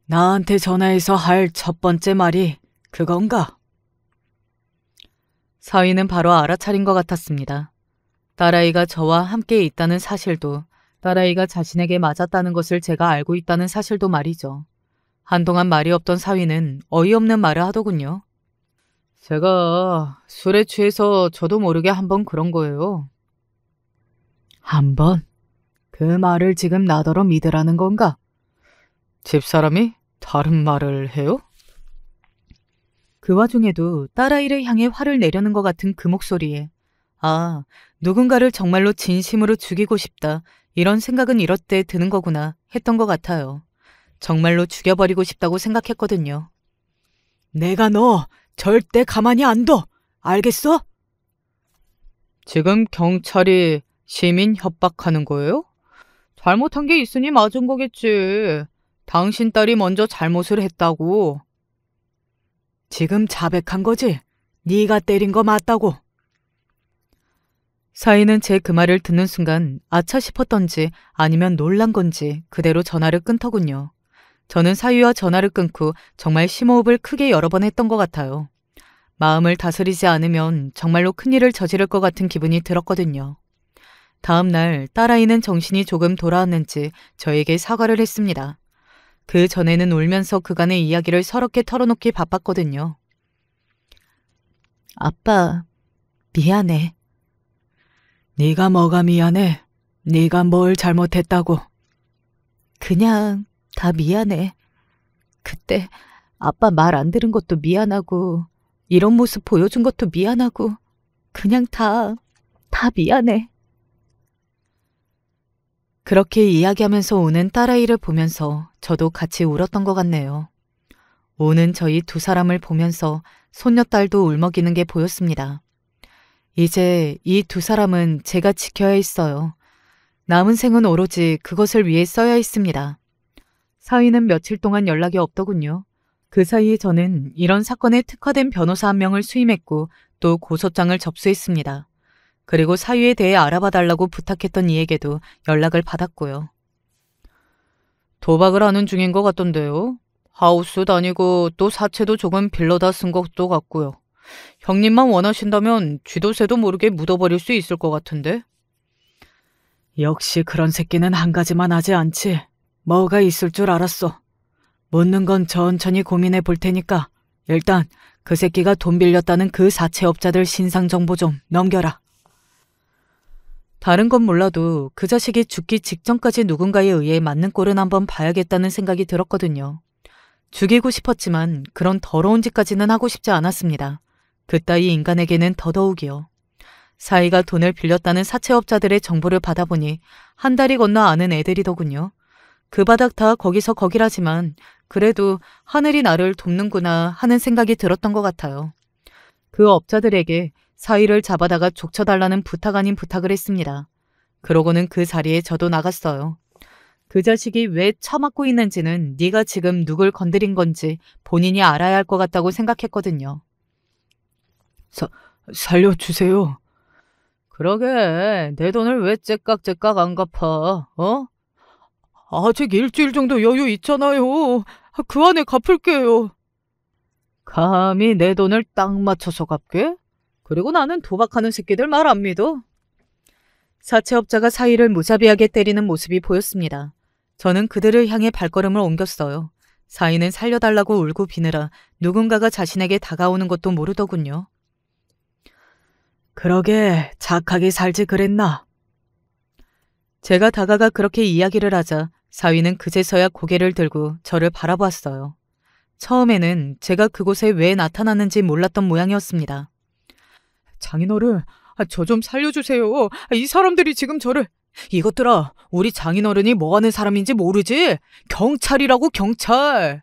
나한테 전화해서 할 첫 번째 말이 그건가? 사위는 바로 알아차린 것 같았습니다. 딸아이가 저와 함께 있다는 사실도, 딸아이가 자신에게 맞았다는 것을 제가 알고 있다는 사실도 말이죠. 한동안 말이 없던 사위는 어이없는 말을 하더군요. 제가 술에 취해서 저도 모르게 한번 그런 거예요. 한 번? 그 말을 지금 나더러 믿으라는 건가? 집사람이 다른 말을 해요? 그 와중에도 딸아이를 향해 화를 내려는 것 같은 그 목소리에 아, 누군가를 정말로 진심으로 죽이고 싶다. 이런 생각은 이럴 때 드는 거구나 했던 것 같아요. 정말로 죽여버리고 싶다고 생각했거든요. 내가 너 절대 가만히 안 둬. 알겠어? 지금 경찰이 시민 협박하는 거예요? 잘못한 게 있으니 맞은 거겠지. 당신 딸이 먼저 잘못을 했다고. 지금 자백한 거지? 네가 때린 거 맞다고. 사위는 제 그 말을 듣는 순간 아차 싶었던지 아니면 놀란 건지 그대로 전화를 끊더군요. 저는 사위와 전화를 끊고 정말 심호흡을 크게 여러 번 했던 것 같아요. 마음을 다스리지 않으면 정말로 큰일을 저지를 것 같은 기분이 들었거든요. 다음 날 딸아이는 정신이 조금 돌아왔는지 저에게 사과를 했습니다. 그 전에는 울면서 그간의 이야기를 서럽게 털어놓기 바빴거든요. 아빠, 미안해. 네가 뭐가 미안해? 네가 뭘 잘못했다고? 그냥 다 미안해. 그때 아빠 말 안 들은 것도 미안하고 이런 모습 보여준 것도 미안하고 그냥 다 미안해. 그렇게 이야기하면서 우는 딸아이를 보면서 저도 같이 울었던 것 같네요. 우는 저희 두 사람을 보면서 손녀딸도 울먹이는 게 보였습니다. 이제 이 두 사람은 제가 지켜야 했어요. 남은 생은 오로지 그것을 위해 써야 했습니다. 사위는 며칠 동안 연락이 없더군요. 그 사이에 저는 이런 사건에 특화된 변호사 한 명을 수임했고 또 고소장을 접수했습니다. 그리고 사위에 대해 알아봐 달라고 부탁했던 이에게도 연락을 받았고요. 도박을 하는 중인 것 같던데요. 하우스 다니고 또 사채도 조금 빌려다 쓴 것도 같고요. 형님만 원하신다면 쥐도새도 모르게 묻어버릴 수 있을 것 같은데. 역시 그런 새끼는 한 가지만 하지 않지. 뭐가 있을 줄 알았어. 묻는 건 천천히 고민해 볼 테니까 일단 그 새끼가 돈 빌렸다는 그 사채업자들 신상 정보 좀 넘겨라. 다른 건 몰라도 그 자식이 죽기 직전까지 누군가에 의해 맞는 꼴은 한번 봐야겠다는 생각이 들었거든요. 죽이고 싶었지만 그런 더러운 짓까지는 하고 싶지 않았습니다. 그따위 인간에게는 더더욱이요. 사이가 돈을 빌렸다는 사채업자들의 정보를 받아보니 한 달이 건너 아는 애들이더군요. 그 바닥 다 거기서 거기라지만 그래도 하늘이 나를 돕는구나 하는 생각이 들었던 것 같아요. 그 업자들에게 사위를 잡아다가 족쳐달라는 부탁 아닌 부탁을 했습니다. 그러고는 그 자리에 저도 나갔어요. 그 자식이 왜 처맞고 있는지는 네가 지금 누굴 건드린 건지 본인이 알아야 할 것 같다고 생각했거든요. 살려주세요. 그러게 내 돈을 왜 째깍째깍 안 갚아? 어? 아직 일주일 정도 여유 있잖아요. 그 안에 갚을게요. 감히 내 돈을 딱 맞춰서 갚게? 그리고 나는 도박하는 새끼들 말 안 믿어. 사채업자가 사위를 무자비하게 때리는 모습이 보였습니다. 저는 그들을 향해 발걸음을 옮겼어요. 사위는 살려달라고 울고 비느라 누군가가 자신에게 다가오는 것도 모르더군요. 그러게 착하게 살지 그랬나? 제가 다가가 그렇게 이야기를 하자 사위는 그제서야 고개를 들고 저를 바라보았어요. 처음에는 제가 그곳에 왜 나타났는지 몰랐던 모양이었습니다. 장인어른, 저 좀 살려주세요. 이 사람들이 지금 저를... 이것들아, 우리 장인어른이 뭐 하는 사람인지 모르지? 경찰이라고, 경찰!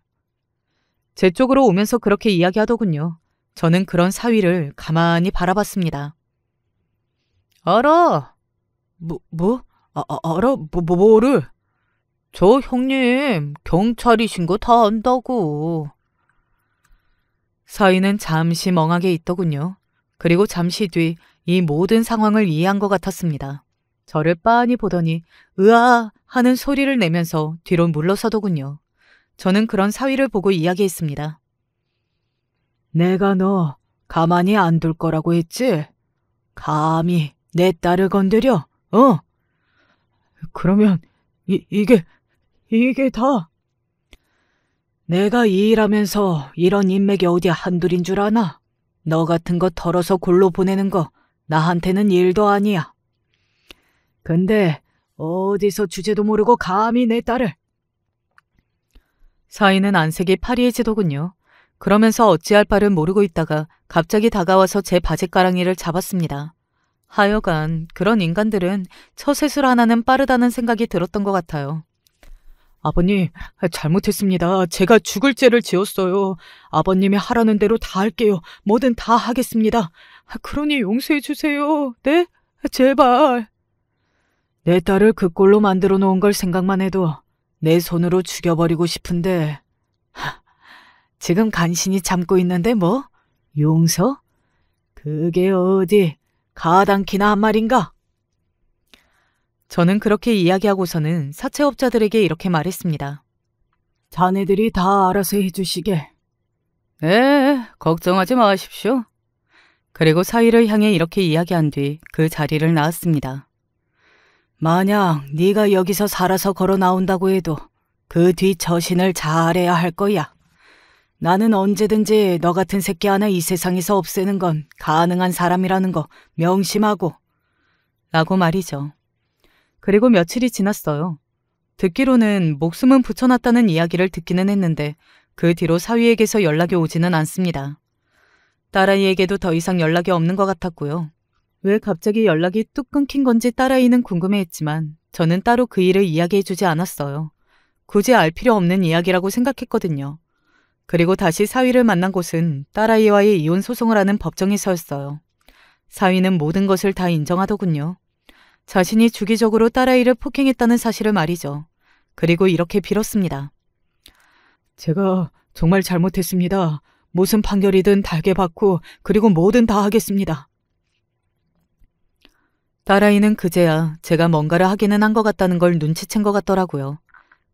제 쪽으로 오면서 그렇게 이야기하더군요. 저는 그런 사위를 가만히 바라봤습니다. 알아. 알아? 뭐를? 저 형님, 경찰이신 거 다 안다고. 사위는 잠시 멍하게 있더군요. 그리고 잠시 뒤 이 모든 상황을 이해한 것 같았습니다. 저를 빤히 보더니 으아 하는 소리를 내면서 뒤로 물러서더군요. 저는 그런 사위를 보고 이야기했습니다. 내가 너 가만히 안 둘 거라고 했지? 감히 내 딸을 건드려? 그러면 이게 다... 내가 이 일하면서 이런 인맥이 어디 한둘인 줄 아나? 너 같은 거 털어서 골로 보내는 거 나한테는 일도 아니야. 근데 어디서 주제도 모르고 감히 내 딸을... 사위는 안색이 파리해지더군요. 그러면서 어찌할 바를 모르고 있다가 갑자기 다가와서 제 바짓가랑이를 잡았습니다. 하여간 그런 인간들은 처세술 하나는 빠르다는 생각이 들었던 것 같아요. 아버님, 잘못했습니다. 제가 죽을 죄를 지었어요. 아버님이 하라는 대로 다 할게요. 뭐든 다 하겠습니다. 그러니 용서해 주세요. 네? 제발. 내 딸을 그 꼴로 만들어 놓은 걸 생각만 해도 내 손으로 죽여버리고 싶은데... 지금 간신히 참고 있는데 뭐? 용서? 그게 어디 가당키나 한 말인가? 저는 그렇게 이야기하고서는 사채업자들에게 이렇게 말했습니다. 자네들이 다 알아서 해주시게. 네, 걱정하지 마십시오. 그리고 사위를 향해 이렇게 이야기한 뒤 그 자리를 나왔습니다. 만약 네가 여기서 살아서 걸어 나온다고 해도 그 뒤 처신을 잘해야 할 거야. 나는 언제든지 너 같은 새끼 하나 이 세상에서 없애는 건 가능한 사람이라는 거 명심하고. 라고 말이죠. 그리고 며칠이 지났어요. 듣기로는 목숨은 붙여놨다는 이야기를 듣기는 했는데 그 뒤로 사위에게서 연락이 오지는 않습니다. 딸아이에게도 더 이상 연락이 없는 것 같았고요. 왜 갑자기 연락이 뚝 끊긴 건지 딸아이는 궁금해했지만 저는 따로 그 일을 이야기해주지 않았어요. 굳이 알 필요 없는 이야기라고 생각했거든요. 그리고 다시 사위를 만난 곳은 딸아이와의 이혼 소송을 하는 법정에서였어요. 사위는 모든 것을 다 인정하더군요. 자신이 주기적으로 딸아이를 폭행했다는 사실을 말이죠. 그리고 이렇게 빌었습니다. 제가 정말 잘못했습니다. 무슨 판결이든 달게 받고 그리고 뭐든 다 하겠습니다. 딸아이는 그제야 제가 뭔가를 하기는 한 것 같다는 걸 눈치챈 것 같더라고요.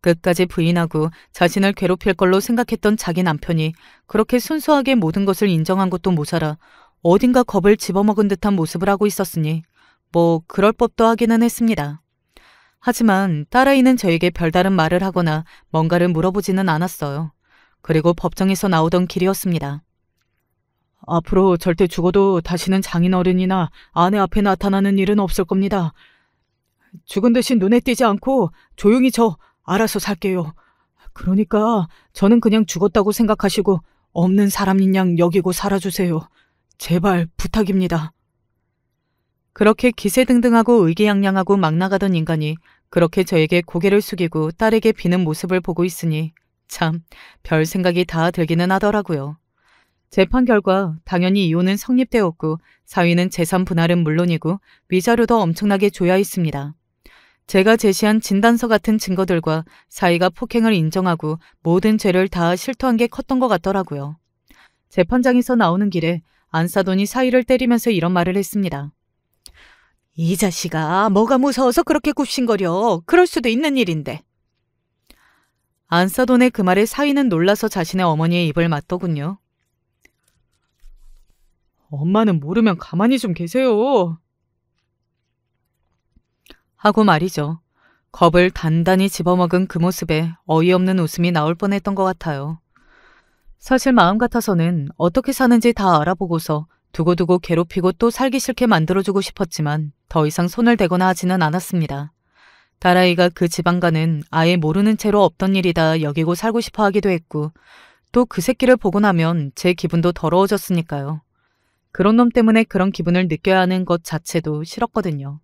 끝까지 부인하고 자신을 괴롭힐 걸로 생각했던 자기 남편이 그렇게 순수하게 모든 것을 인정한 것도 모자라 어딘가 겁을 집어먹은 듯한 모습을 하고 있었으니 뭐 그럴 법도 하기는 했습니다. 하지만 딸아이는 저에게 별다른 말을 하거나 뭔가를 물어보지는 않았어요. 그리고 법정에서 나오던 길이었습니다. 앞으로 절대 죽어도 다시는 장인어른이나 아내 앞에 나타나는 일은 없을 겁니다. 죽은 듯이 눈에 띄지 않고 조용히 저 알아서 살게요. 그러니까 저는 그냥 죽었다고 생각하시고 없는 사람인 양 여기고 살아주세요. 제발 부탁입니다. 그렇게 기세등등하고 의기양양하고 막 나가던 인간이 그렇게 저에게 고개를 숙이고 딸에게 비는 모습을 보고 있으니 참 별 생각이 다 들기는 하더라고요. 재판 결과 당연히 이혼은 성립되었고 사위는 재산 분할은 물론이고 위자료도 엄청나게 줘야 했습니다. 제가 제시한 진단서 같은 증거들과 사위가 폭행을 인정하고 모든 죄를 다 실토한 게 컸던 것 같더라고요. 재판장에서 나오는 길에 안사돈이 사위를 때리면서 이런 말을 했습니다. 이 자식아, 뭐가 무서워서 그렇게 굽신거려. 그럴 수도 있는 일인데. 안사돈의 그 말에 사위는 놀라서 자신의 어머니의 입을 맞더군요. 엄마는 모르면 가만히 좀 계세요. 하고 말이죠. 겁을 단단히 집어먹은 그 모습에 어이없는 웃음이 나올 뻔했던 것 같아요. 사실 마음 같아서는 어떻게 사는지 다 알아보고서 두고두고 괴롭히고 또 살기 싫게 만들어주고 싶었지만 더 이상 손을 대거나 하지는 않았습니다. 딸아이가 그 지방가는 아예 모르는 채로 없던 일이다 여기고 살고 싶어 하기도 했고 또 그 새끼를 보고 나면 제 기분도 더러워졌으니까요. 그런 놈 때문에 그런 기분을 느껴야 하는 것 자체도 싫었거든요.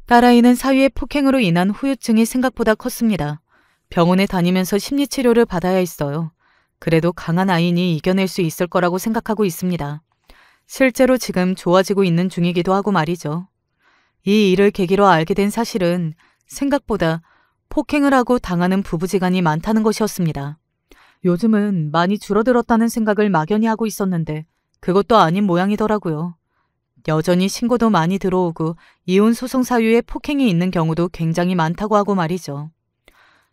딸아이는 사위의 폭행으로 인한 후유증이 생각보다 컸습니다. 병원에 다니면서 심리치료를 받아야 했어요. 그래도 강한 아이니 이겨낼 수 있을 거라고 생각하고 있습니다. 실제로 지금 좋아지고 있는 중이기도 하고 말이죠. 이 일을 계기로 알게 된 사실은 생각보다 폭행을 하고 당하는 부부지간이 많다는 것이었습니다. 요즘은 많이 줄어들었다는 생각을 막연히 하고 있었는데 그것도 아닌 모양이더라고요. 여전히 신고도 많이 들어오고 이혼 소송 사유에 폭행이 있는 경우도 굉장히 많다고 하고 말이죠.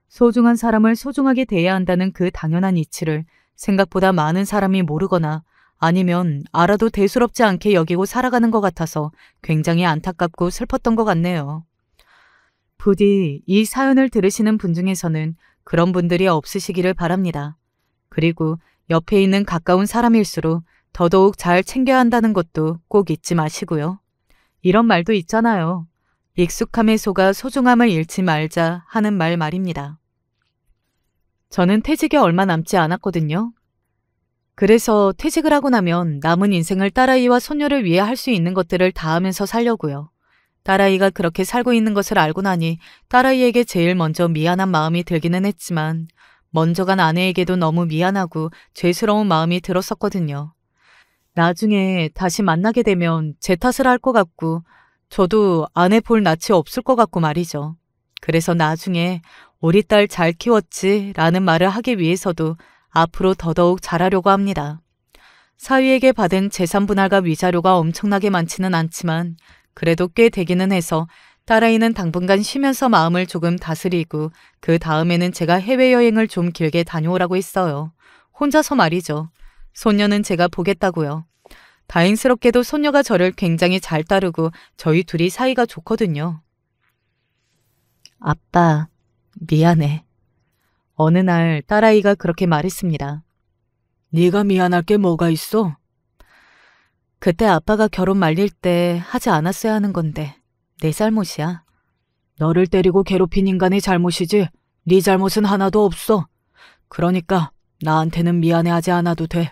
소중한 사람을 소중하게 대해야 한다는 그 당연한 이치를 생각보다 많은 사람이 모르거나 아니면 알아도 대수롭지 않게 여기고 살아가는 것 같아서 굉장히 안타깝고 슬펐던 것 같네요. 부디 이 사연을 들으시는 분 중에서는 그런 분들이 없으시기를 바랍니다. 그리고 옆에 있는 가까운 사람일수록 더더욱 잘 챙겨야 한다는 것도 꼭 잊지 마시고요. 이런 말도 있잖아요. 익숙함에 속아 소중함을 잃지 말자 하는 말입니다. 저는 퇴직이 얼마 남지 않았거든요. 그래서 퇴직을 하고 나면 남은 인생을 딸아이와 손녀를 위해 할 수 있는 것들을 다 하면서 살려고요. 딸아이가 그렇게 살고 있는 것을 알고 나니 딸아이에게 제일 먼저 미안한 마음이 들기는 했지만 먼저 간 아내에게도 너무 미안하고 죄스러운 마음이 들었었거든요. 나중에 다시 만나게 되면 제 탓을 할 것 같고 저도 아내 볼 낯이 없을 것 같고 말이죠. 그래서 나중에 우리 딸 잘 키웠지 라는 말을 하기 위해서도 앞으로 더더욱 잘하려고 합니다. 사위에게 받은 재산 분할과 위자료가 엄청나게 많지는 않지만 그래도 꽤 되기는 해서 딸아이는 당분간 쉬면서 마음을 조금 다스리고 그 다음에는 제가 해외여행을 좀 길게 다녀오라고 했어요. 혼자서 말이죠. 손녀는 제가 보겠다고요. 다행스럽게도 손녀가 저를 굉장히 잘 따르고 저희 둘이 사이가 좋거든요. 아빠, 미안해. 어느 날 딸아이가 그렇게 말했습니다. 네가 미안할 게 뭐가 있어? 그때 아빠가 결혼 말릴 때 하지 않았어야 하는 건데 내 잘못이야. 너를 때리고 괴롭힌 인간의 잘못이지 네 잘못은 하나도 없어. 그러니까 나한테는 미안해하지 않아도 돼.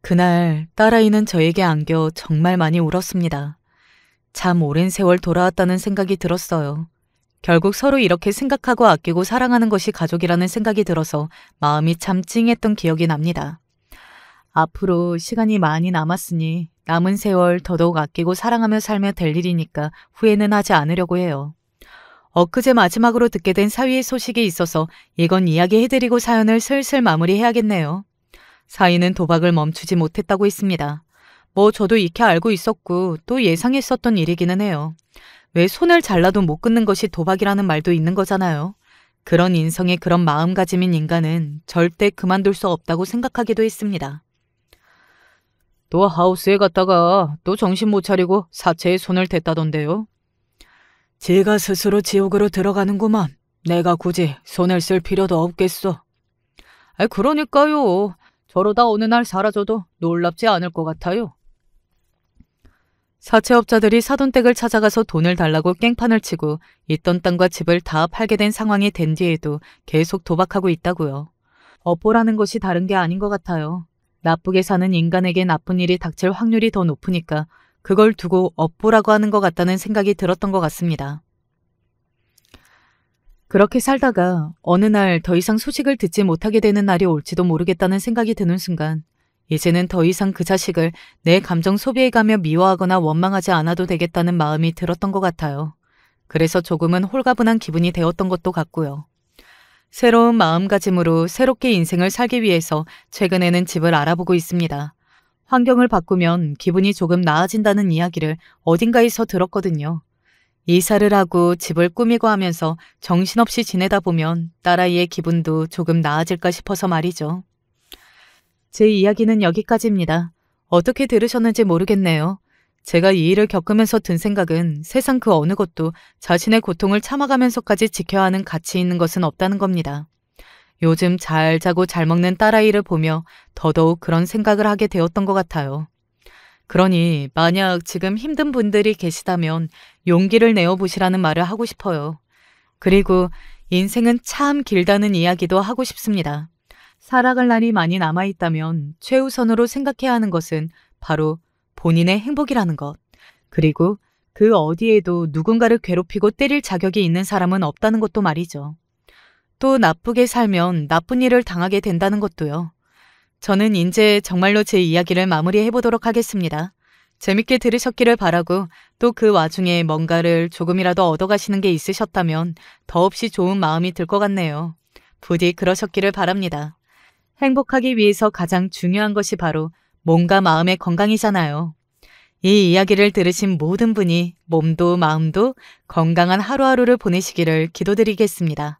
그날 딸아이는 저에게 안겨 정말 많이 울었습니다. 참 오랜 세월 돌아왔다는 생각이 들었어요. 결국 서로 이렇게 생각하고 아끼고 사랑하는 것이 가족이라는 생각이 들어서 마음이 참 찡했던 기억이 납니다. 앞으로 시간이 많이 남았으니 남은 세월 더더욱 아끼고 사랑하며 살며 될 일이니까 후회는 하지 않으려고 해요. 엊그제 마지막으로 듣게 된 사위의 소식이 있어서 이건 이야기해드리고 사연을 슬슬 마무리해야겠네요. 사위는 도박을 멈추지 못했다고 했습니다. 뭐 저도 익히 알고 있었고 또 예상했었던 일이기는 해요. 왜 손을 잘라도 못 끊는 것이 도박이라는 말도 있는 거잖아요. 그런 인성의 그런 마음가짐인 인간은 절대 그만둘 수 없다고 생각하기도 했습니다. 또 하우스에 갔다가 또 정신 못 차리고 사체에 손을 댔다던데요. 제가 스스로 지옥으로 들어가는구만. 내가 굳이 손을 쓸 필요도 없겠어. 그러니까요. 저러다 어느 날 사라져도 놀랍지 않을 것 같아요. 사채업자들이 사돈댁을 찾아가서 돈을 달라고 깽판을 치고 있던 땅과 집을 다 팔게 된 상황이 된 뒤에도 계속 도박하고 있다고요. 업보라는 것이 다른 게 아닌 것 같아요. 나쁘게 사는 인간에게 나쁜 일이 닥칠 확률이 더 높으니까 그걸 두고 업보라고 하는 것 같다는 생각이 들었던 것 같습니다. 그렇게 살다가 어느 날 더 이상 소식을 듣지 못하게 되는 날이 올지도 모르겠다는 생각이 드는 순간 이제는 더 이상 그 자식을 내 감정 소비해가며 미워하거나 원망하지 않아도 되겠다는 마음이 들었던 것 같아요. 그래서 조금은 홀가분한 기분이 되었던 것도 같고요. 새로운 마음가짐으로 새롭게 인생을 살기 위해서 최근에는 집을 알아보고 있습니다. 환경을 바꾸면 기분이 조금 나아진다는 이야기를 어딘가에서 들었거든요. 이사를 하고 집을 꾸미고 하면서 정신없이 지내다 보면 딸아이의 기분도 조금 나아질까 싶어서 말이죠. 제 이야기는 여기까지입니다. 어떻게 들으셨는지 모르겠네요. 제가 이 일을 겪으면서 든 생각은 세상 그 어느 것도 자신의 고통을 참아가면서까지 지켜야 하는 가치 있는 것은 없다는 겁니다. 요즘 잘 자고 잘 먹는 딸아이를 보며 더더욱 그런 생각을 하게 되었던 것 같아요. 그러니 만약 지금 힘든 분들이 계시다면 용기를 내어보시라는 말을 하고 싶어요. 그리고 인생은 참 길다는 이야기도 하고 싶습니다. 살아갈 날이 많이 남아있다면 최우선으로 생각해야 하는 것은 바로 본인의 행복이라는 것. 그리고 그 어디에도 누군가를 괴롭히고 때릴 자격이 있는 사람은 없다는 것도 말이죠. 또 나쁘게 살면 나쁜 일을 당하게 된다는 것도요. 저는 이제 정말로 제 이야기를 마무리해보도록 하겠습니다. 재밌게 들으셨기를 바라고 또 그 와중에 뭔가를 조금이라도 얻어가시는 게 있으셨다면 더없이 좋은 마음이 들 것 같네요. 부디 그러셨기를 바랍니다. 행복하기 위해서 가장 중요한 것이 바로 몸과 마음의 건강이잖아요. 이 이야기를 들으신 모든 분이 몸도 마음도 건강한 하루하루를 보내시기를 기도드리겠습니다.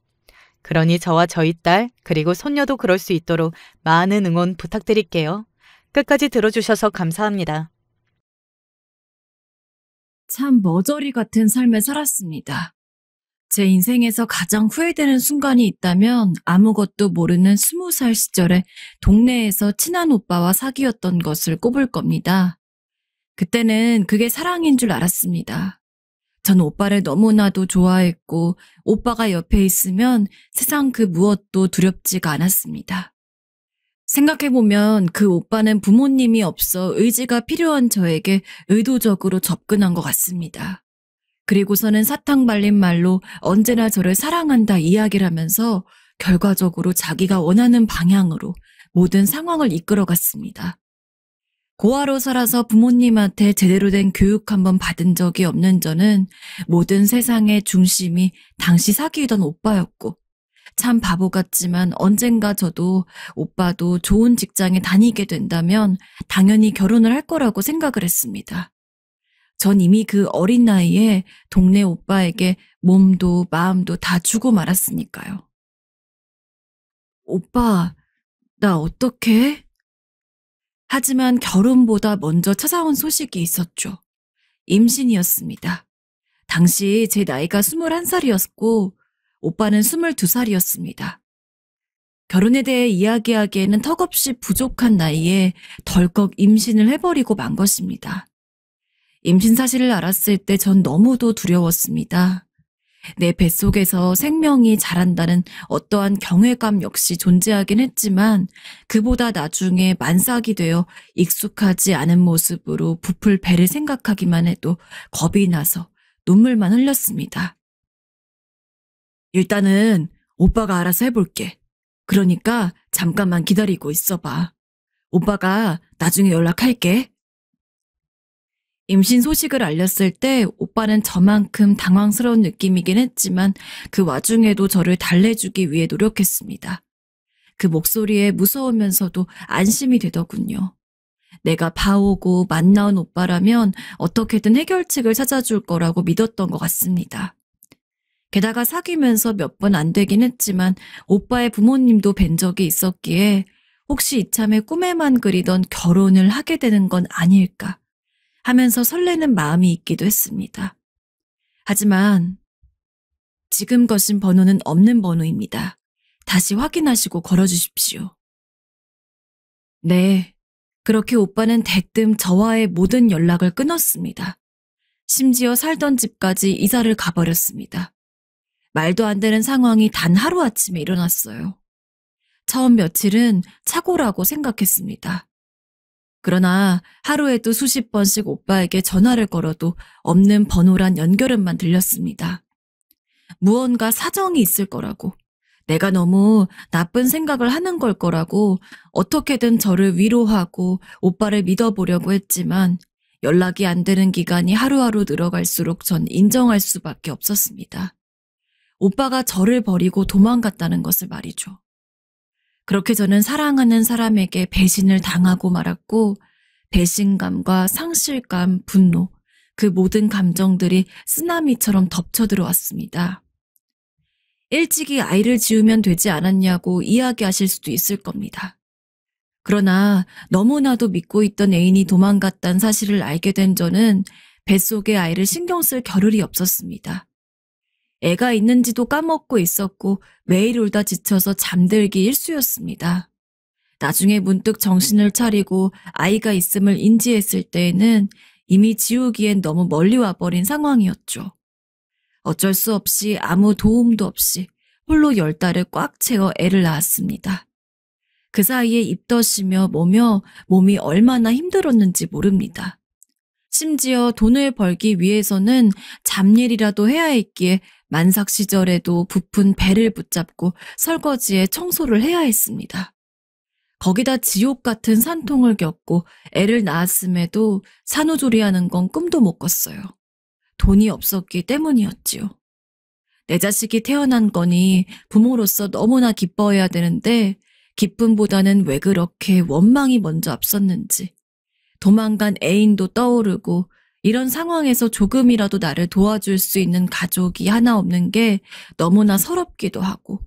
그러니 저와 저희 딸 그리고 손녀도 그럴 수 있도록 많은 응원 부탁드릴게요. 끝까지 들어주셔서 감사합니다. 참 머저리 같은 삶을 살았습니다. 제 인생에서 가장 후회되는 순간이 있다면 아무것도 모르는 20살 시절에 동네에서 친한 오빠와 사귀었던 것을 꼽을 겁니다. 그때는 그게 사랑인 줄 알았습니다. 전 오빠를 너무나도 좋아했고 오빠가 옆에 있으면 세상 그 무엇도 두렵지가 않았습니다. 생각해보면 그 오빠는 부모님이 없어 의지가 필요한 저에게 의도적으로 접근한 것 같습니다. 그리고서는 사탕 발린 말로 언제나 저를 사랑한다 이야기를 하면서 결과적으로 자기가 원하는 방향으로 모든 상황을 이끌어갔습니다. 고아로 살아서 부모님한테 제대로 된 교육 한번 받은 적이 없는 저는 모든 세상의 중심이 당시 사귀던 오빠였고 참 바보 같지만 언젠가 저도 오빠도 좋은 직장에 다니게 된다면 당연히 결혼을 할 거라고 생각을 했습니다. 전 이미 그 어린 나이에 동네 오빠에게 몸도 마음도 다 주고 말았으니까요. 오빠, 나 어떡해? 하지만 결혼보다 먼저 찾아온 소식이 있었죠. 임신이었습니다. 당시 제 나이가 21살이었고 오빠는 22살이었습니다. 결혼에 대해 이야기하기에는 턱없이 부족한 나이에 덜컥 임신을 해버리고 만 것입니다. 임신 사실을 알았을 때 전 너무도 두려웠습니다. 내 뱃속에서 생명이 자란다는 어떠한 경외감 역시 존재하긴 했지만 그보다 나중에 만삭이 되어 익숙하지 않은 모습으로 부풀 배를 생각하기만 해도 겁이 나서 눈물만 흘렸습니다. 일단은 오빠가 알아서 해볼게. 그러니까 잠깐만 기다리고 있어봐. 오빠가 나중에 연락할게. 임신 소식을 알렸을 때 오빠는 저만큼 당황스러운 느낌이긴 했지만 그 와중에도 저를 달래주기 위해 노력했습니다. 그 목소리에 무서우면서도 안심이 되더군요. 내가 봐오고 만나온 오빠라면 어떻게든 해결책을 찾아줄 거라고 믿었던 것 같습니다. 게다가 사귀면서 몇 번 안 되긴 했지만 오빠의 부모님도 뵌 적이 있었기에 혹시 이참에 꿈에만 그리던 결혼을 하게 되는 건 아닐까 하면서 설레는 마음이 있기도 했습니다. 하지만 지금 거신 번호는 없는 번호입니다. 다시 확인하시고 걸어주십시오. 네, 그렇게 오빠는 대뜸 저와의 모든 연락을 끊었습니다. 심지어 살던 집까지 이사를 가버렸습니다. 말도 안 되는 상황이 단 하루아침에 일어났어요. 처음 며칠은 착오라고 생각했습니다. 그러나 하루에도 수십 번씩 오빠에게 전화를 걸어도 없는 번호란 연결음만 들렸습니다. 무언가 사정이 있을 거라고, 내가 너무 나쁜 생각을 하는 걸 거라고 어떻게든 저를 위로하고 오빠를 믿어보려고 했지만 연락이 안 되는 기간이 하루하루 늘어갈수록 전 인정할 수밖에 없었습니다. 오빠가 저를 버리고 도망갔다는 것을 말이죠. 그렇게 저는 사랑하는 사람에게 배신을 당하고 말았고 배신감과 상실감, 분노, 그 모든 감정들이 쓰나미처럼 덮쳐들어왔습니다. 일찍이 아이를 지우면 되지 않았냐고 이야기하실 수도 있을 겁니다. 그러나 너무나도 믿고 있던 애인이 도망갔다는 사실을 알게 된 저는 뱃속의 아이를 신경 쓸 겨를이 없었습니다. 애가 있는지도 까먹고 있었고 매일 울다 지쳐서 잠들기 일쑤였습니다. 나중에 문득 정신을 차리고 아이가 있음을 인지했을 때에는 이미 지우기엔 너무 멀리 와버린 상황이었죠. 어쩔 수 없이 아무 도움도 없이 홀로 10달을 꽉 채워 애를 낳았습니다. 그 사이에 입덧이며 뭐며 몸이 얼마나 힘들었는지 모릅니다. 심지어 돈을 벌기 위해서는 잡일이라도 해야 했기에 만삭 시절에도 부푼 배를 붙잡고 설거지에 청소를 해야 했습니다. 거기다 지옥 같은 산통을 겪고 애를 낳았음에도 산후조리하는 건 꿈도 못 꿨어요. 돈이 없었기 때문이었지요. 내 자식이 태어난 거니 부모로서 너무나 기뻐해야 되는데 기쁨보다는 왜 그렇게 원망이 먼저 앞섰는지 도망간 애인도 떠오르고 이런 상황에서 조금이라도 나를 도와줄 수 있는 가족이 하나 없는 게 너무나 서럽기도 하고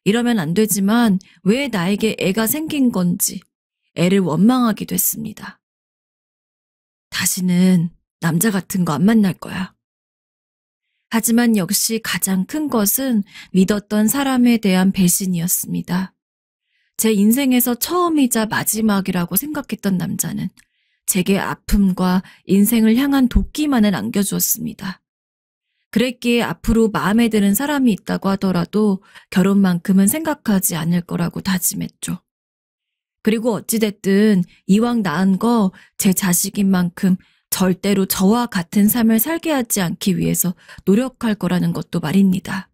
이러면 안 되지만 왜 나에게 애가 생긴 건지 애를 원망하기도 했습니다. 다시는 남자 같은 거 안 만날 거야. 하지만 역시 가장 큰 것은 믿었던 사람에 대한 배신이었습니다. 제 인생에서 처음이자 마지막이라고 생각했던 남자는 제게 아픔과 인생을 향한 도끼만을 안겨주었습니다. 그랬기에 앞으로 마음에 드는 사람이 있다고 하더라도 결혼만큼은 생각하지 않을 거라고 다짐했죠. 그리고 어찌됐든 이왕 낳은 거 제 자식인 만큼 절대로 저와 같은 삶을 살게 하지 않기 위해서 노력할 거라는 것도 말입니다.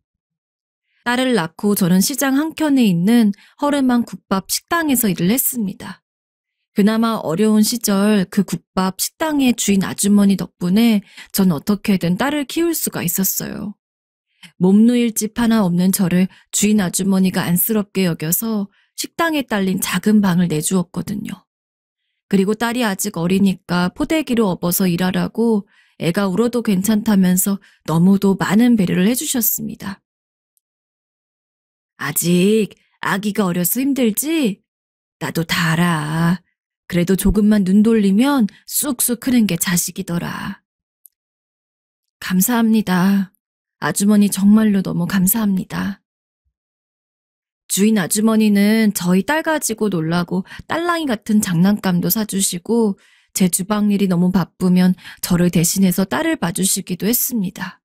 딸을 낳고 저는 시장 한켠에 있는 허름한 국밥 식당에서 일을 했습니다. 그나마 어려운 시절 그 국밥 식당의 주인 아주머니 덕분에 전 어떻게든 딸을 키울 수가 있었어요. 몸누일 집 하나 없는 저를 주인 아주머니가 안쓰럽게 여겨서 식당에 딸린 작은 방을 내주었거든요. 그리고 딸이 아직 어리니까 포대기로 업어서 일하라고 애가 울어도 괜찮다면서 너무도 많은 배려를 해주셨습니다. 아직 아기가 어려서 힘들지? 나도 다 알아. 그래도 조금만 눈 돌리면 쑥쑥 크는 게 자식이더라. 감사합니다. 아주머니 정말로 너무 감사합니다. 주인 아주머니는 저희 딸 가지고 놀라고 딸랑이 같은 장난감도 사주시고 제 주방일이 너무 바쁘면 저를 대신해서 딸을 봐주시기도 했습니다.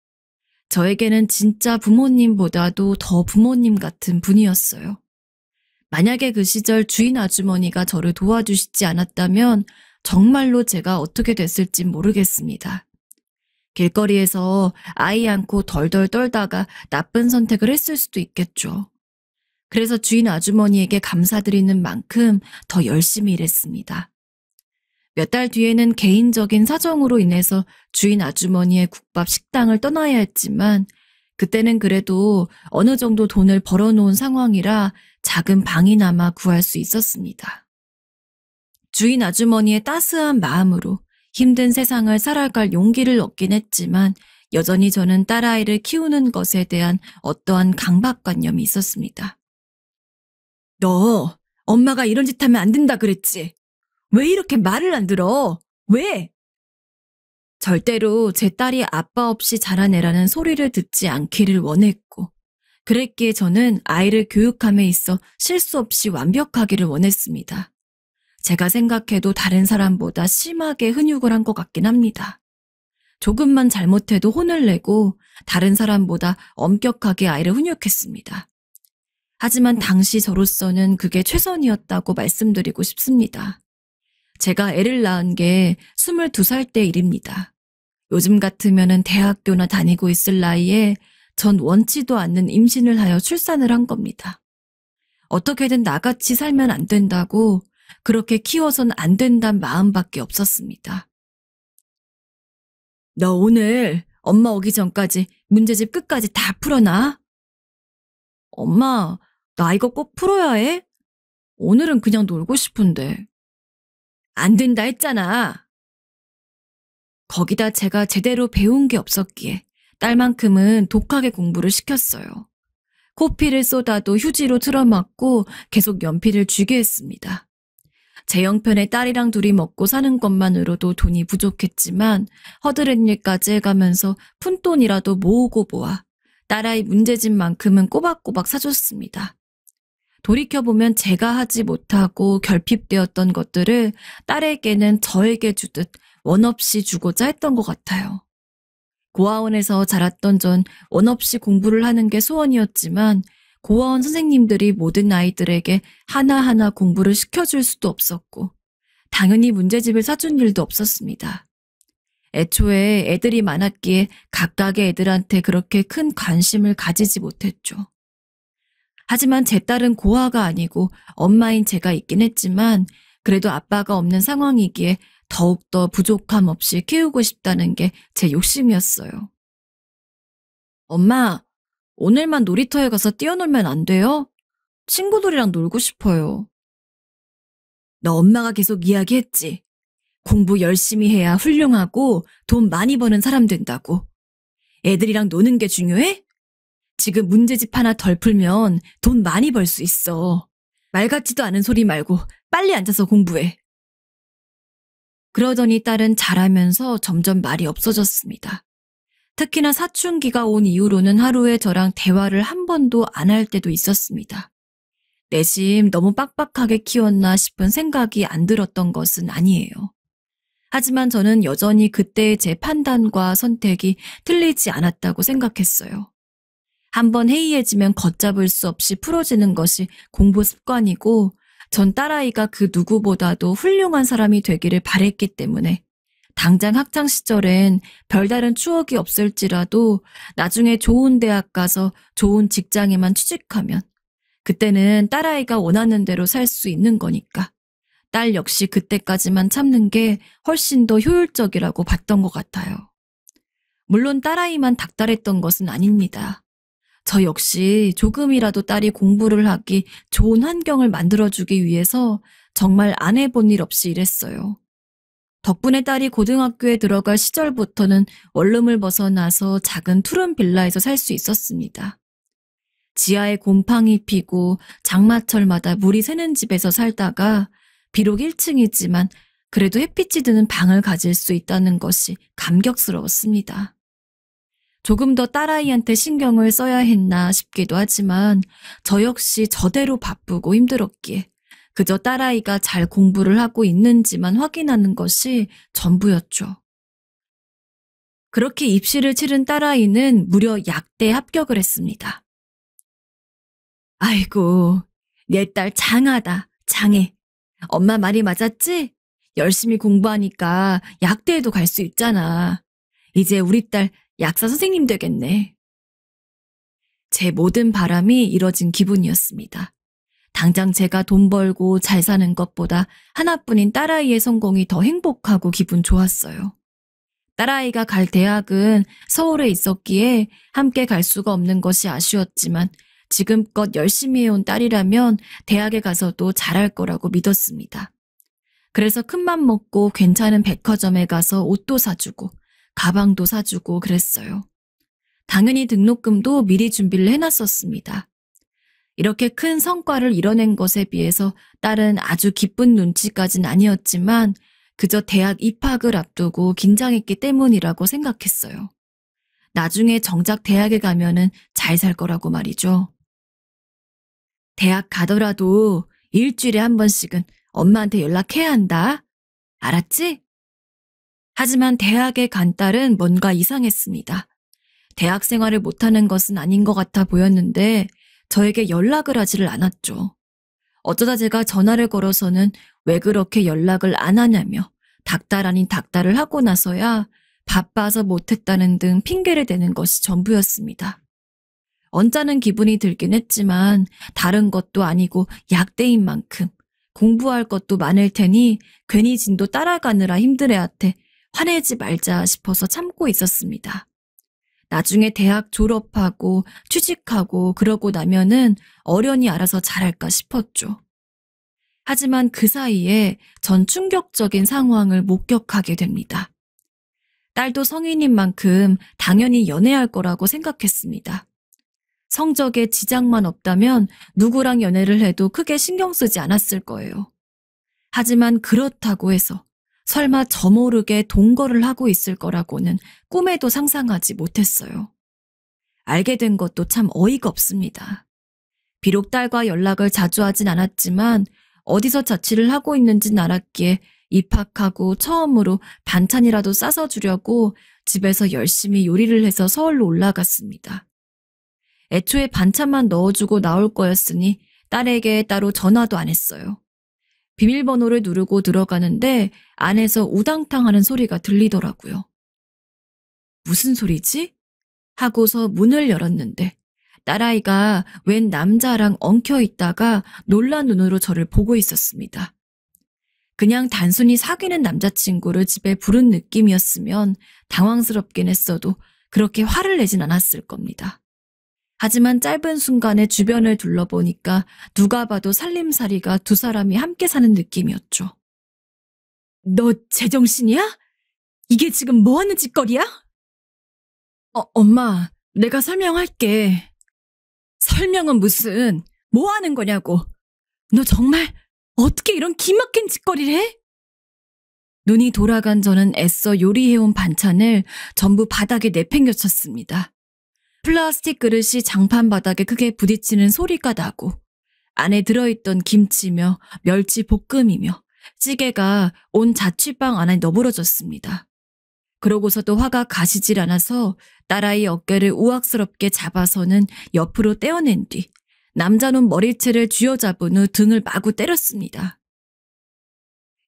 저에게는 진짜 부모님보다도 더 부모님 같은 분이었어요. 만약에 그 시절 주인 아주머니가 저를 도와주시지 않았다면 정말로 제가 어떻게 됐을진 모르겠습니다. 길거리에서 아이 안고 덜덜 떨다가 나쁜 선택을 했을 수도 있겠죠. 그래서 주인 아주머니에게 감사드리는 만큼 더 열심히 일했습니다. 몇 달 뒤에는 개인적인 사정으로 인해서 주인 아주머니의 국밥 식당을 떠나야 했지만 그때는 그래도 어느 정도 돈을 벌어놓은 상황이라 작은 방이나마 구할 수 있었습니다. 주인 아주머니의 따스한 마음으로 힘든 세상을 살아갈 용기를 얻긴 했지만 여전히 저는 딸아이를 키우는 것에 대한 어떠한 강박관념이 있었습니다. 너 엄마가 이런 짓 하면 안 된다 그랬지? 왜 이렇게 말을 안 들어? 왜? 절대로 제 딸이 아빠 없이 자란 애라는 소리를 듣지 않기를 원했고 그랬기에 저는 아이를 교육함에 있어 실수 없이 완벽하기를 원했습니다. 제가 생각해도 다른 사람보다 심하게 훈육을 한 것 같긴 합니다. 조금만 잘못해도 혼을 내고 다른 사람보다 엄격하게 아이를 훈육했습니다. 하지만 당시 저로서는 그게 최선이었다고 말씀드리고 싶습니다. 제가 애를 낳은 게 22살 때 일입니다. 요즘 같으면은 대학교나 다니고 있을 나이에 전 원치도 않는 임신을 하여 출산을 한 겁니다. 어떻게든 나같이 살면 안 된다고 그렇게 키워선 안 된다는 마음밖에 없었습니다. 너 오늘 엄마 오기 전까지 문제집 끝까지 다 풀어놔. 엄마, 나 이거 꼭 풀어야 해? 오늘은 그냥 놀고 싶은데. 안 된다 했잖아. 거기다 제가 제대로 배운 게 없었기에 딸만큼은 독하게 공부를 시켰어요. 코피를 쏟아도 휴지로 틀어막고 계속 연필을 쥐게 했습니다. 제 형편에 딸이랑 둘이 먹고 사는 것만으로도 돈이 부족했지만 허드렛 일까지 해가면서 푼돈이라도 모으고 모아 딸아이 문제집만큼은 꼬박꼬박 사줬습니다. 돌이켜보면 제가 하지 못하고 결핍되었던 것들을 딸에게는 저에게 주듯 원 없이 주고자 했던 것 같아요. 고아원에서 자랐던 전 원 없이 공부를 하는 게 소원이었지만 고아원 선생님들이 모든 아이들에게 하나하나 공부를 시켜줄 수도 없었고 당연히 문제집을 사준 일도 없었습니다. 애초에 애들이 많았기에 각각의 애들한테 그렇게 큰 관심을 가지지 못했죠. 하지만 제 딸은 고아가 아니고 엄마인 제가 있긴 했지만 그래도 아빠가 없는 상황이기에 더욱더 부족함 없이 키우고 싶다는 게 제 욕심이었어요. 엄마, 오늘만 놀이터에 가서 뛰어놀면 안 돼요? 친구들이랑 놀고 싶어요. 너 엄마가 계속 이야기했지. 공부 열심히 해야 훌륭하고 돈 많이 버는 사람 된다고. 애들이랑 노는 게 중요해? 지금 문제집 하나 덜 풀면 돈 많이 벌 수 있어. 말 같지도 않은 소리 말고 빨리 앉아서 공부해. 그러더니 딸은 자라면서 점점 말이 없어졌습니다. 특히나 사춘기가 온 이후로는 하루에 저랑 대화를 한 번도 안 할 때도 있었습니다. 내심 너무 빡빡하게 키웠나 싶은 생각이 안 들었던 것은 아니에요. 하지만 저는 여전히 그때의 제 판단과 선택이 틀리지 않았다고 생각했어요. 한번 해이해지면 걷잡을 수 없이 풀어지는 것이 공부 습관이고 전 딸아이가 그 누구보다도 훌륭한 사람이 되기를 바랬기 때문에 당장 학창 시절엔 별다른 추억이 없을지라도 나중에 좋은 대학 가서 좋은 직장에만 취직하면 그때는 딸아이가 원하는 대로 살 수 있는 거니까 딸 역시 그때까지만 참는 게 훨씬 더 효율적이라고 봤던 것 같아요. 물론 딸아이만 닥달했던 것은 아닙니다. 저 역시 조금이라도 딸이 공부를 하기 좋은 환경을 만들어주기 위해서 정말 안 해본 일 없이 일했어요. 덕분에 딸이 고등학교에 들어갈 시절부터는 원룸을 벗어나서 작은 투룸 빌라에서 살 수 있었습니다. 지하에 곰팡이 피고 장마철마다 물이 새는 집에서 살다가 비록 1층이지만 그래도 햇빛이 드는 방을 가질 수 있다는 것이 감격스러웠습니다. 조금 더 딸아이한테 신경을 써야 했나 싶기도 하지만 저 역시 저대로 바쁘고 힘들었기에 그저 딸아이가 잘 공부를 하고 있는지만 확인하는 것이 전부였죠. 그렇게 입시를 치른 딸아이는 무려 약대에 합격을 했습니다. 아이고, 내 딸 장하다, 장해. 엄마 말이 맞았지? 열심히 공부하니까 약대에도 갈 수 있잖아. 이제 우리 딸 약사 선생님 되겠네. 제 모든 바람이 이뤄진 기분이었습니다. 당장 제가 돈 벌고 잘 사는 것보다 하나뿐인 딸아이의 성공이 더 행복하고 기분 좋았어요. 딸아이가 갈 대학은 서울에 있었기에 함께 갈 수가 없는 것이 아쉬웠지만 지금껏 열심히 해온 딸이라면 대학에 가서도 잘할 거라고 믿었습니다. 그래서 큰맘 먹고 괜찮은 백화점에 가서 옷도 사주고 가방도 사주고 그랬어요. 당연히 등록금도 미리 준비를 해놨었습니다. 이렇게 큰 성과를 이뤄낸 것에 비해서 딸은 아주 기쁜 눈치까진 아니었지만 그저 대학 입학을 앞두고 긴장했기 때문이라고 생각했어요. 나중에 정작 대학에 가면은 잘 살 거라고 말이죠. 대학 가더라도 일주일에 한 번씩은 엄마한테 연락해야 한다. 알았지? 하지만 대학에 간 딸은 뭔가 이상했습니다. 대학 생활을 못하는 것은 아닌 것 같아 보였는데 저에게 연락을 하지를 않았죠. 어쩌다 제가 전화를 걸어서는 왜 그렇게 연락을 안 하냐며 닥달 아닌 닥달을 하고 나서야 바빠서 못했다는 등 핑계를 대는 것이 전부였습니다. 언짢은 기분이 들긴 했지만 다른 것도 아니고 약대인 만큼 공부할 것도 많을 테니 괜히 진도 따라가느라 힘들애한테 화내지 말자 싶어서 참고 있었습니다. 나중에 대학 졸업하고 취직하고 그러고 나면은 어련히 알아서 잘할까 싶었죠. 하지만 그 사이에 전 충격적인 상황을 목격하게 됩니다. 딸도 성인인 만큼 당연히 연애할 거라고 생각했습니다. 성적에 지장만 없다면 누구랑 연애를 해도 크게 신경 쓰지 않았을 거예요. 하지만 그렇다고 해서 설마 저 모르게 동거를 하고 있을 거라고는 꿈에도 상상하지 못했어요. 알게 된 것도 참 어이가 없습니다. 비록 딸과 연락을 자주 하진 않았지만 어디서 자취를 하고 있는진 알았기에 입학하고 처음으로 반찬이라도 싸서 주려고 집에서 열심히 요리를 해서 서울로 올라갔습니다. 애초에 반찬만 넣어주고 나올 거였으니 딸에게 따로 전화도 안 했어요. 비밀번호를 누르고 들어가는데 안에서 우당탕하는 소리가 들리더라고요. 무슨 소리지? 하고서 문을 열었는데 딸아이가 웬 남자랑 엉켜 있다가 놀란 눈으로 저를 보고 있었습니다. 그냥 단순히 사귀는 남자친구를 집에 부른 느낌이었으면 당황스럽긴 했어도 그렇게 화를 내진 않았을 겁니다. 하지만 짧은 순간에 주변을 둘러보니까 누가 봐도 살림살이가 두 사람이 함께 사는 느낌이었죠. 너 제정신이야? 이게 지금 뭐 하는 짓거리야? 엄마, 내가 설명할게. 설명은 무슨, 뭐 하는 거냐고. 너 정말 어떻게 이런 기막힌 짓거리를 해? 눈이 돌아간 저는 애써 요리해온 반찬을 전부 바닥에 내팽겨쳤습니다. 플라스틱 그릇이 장판 바닥에 크게 부딪히는 소리가 나고 안에 들어있던 김치며 멸치 볶음이며 찌개가 온 자취방 안에 너부러졌습니다. 그러고서도 화가 가시질 않아서 딸아이 어깨를 우악스럽게 잡아서는 옆으로 떼어낸 뒤 남자놈 머리채를 쥐어잡은 후 등을 마구 때렸습니다.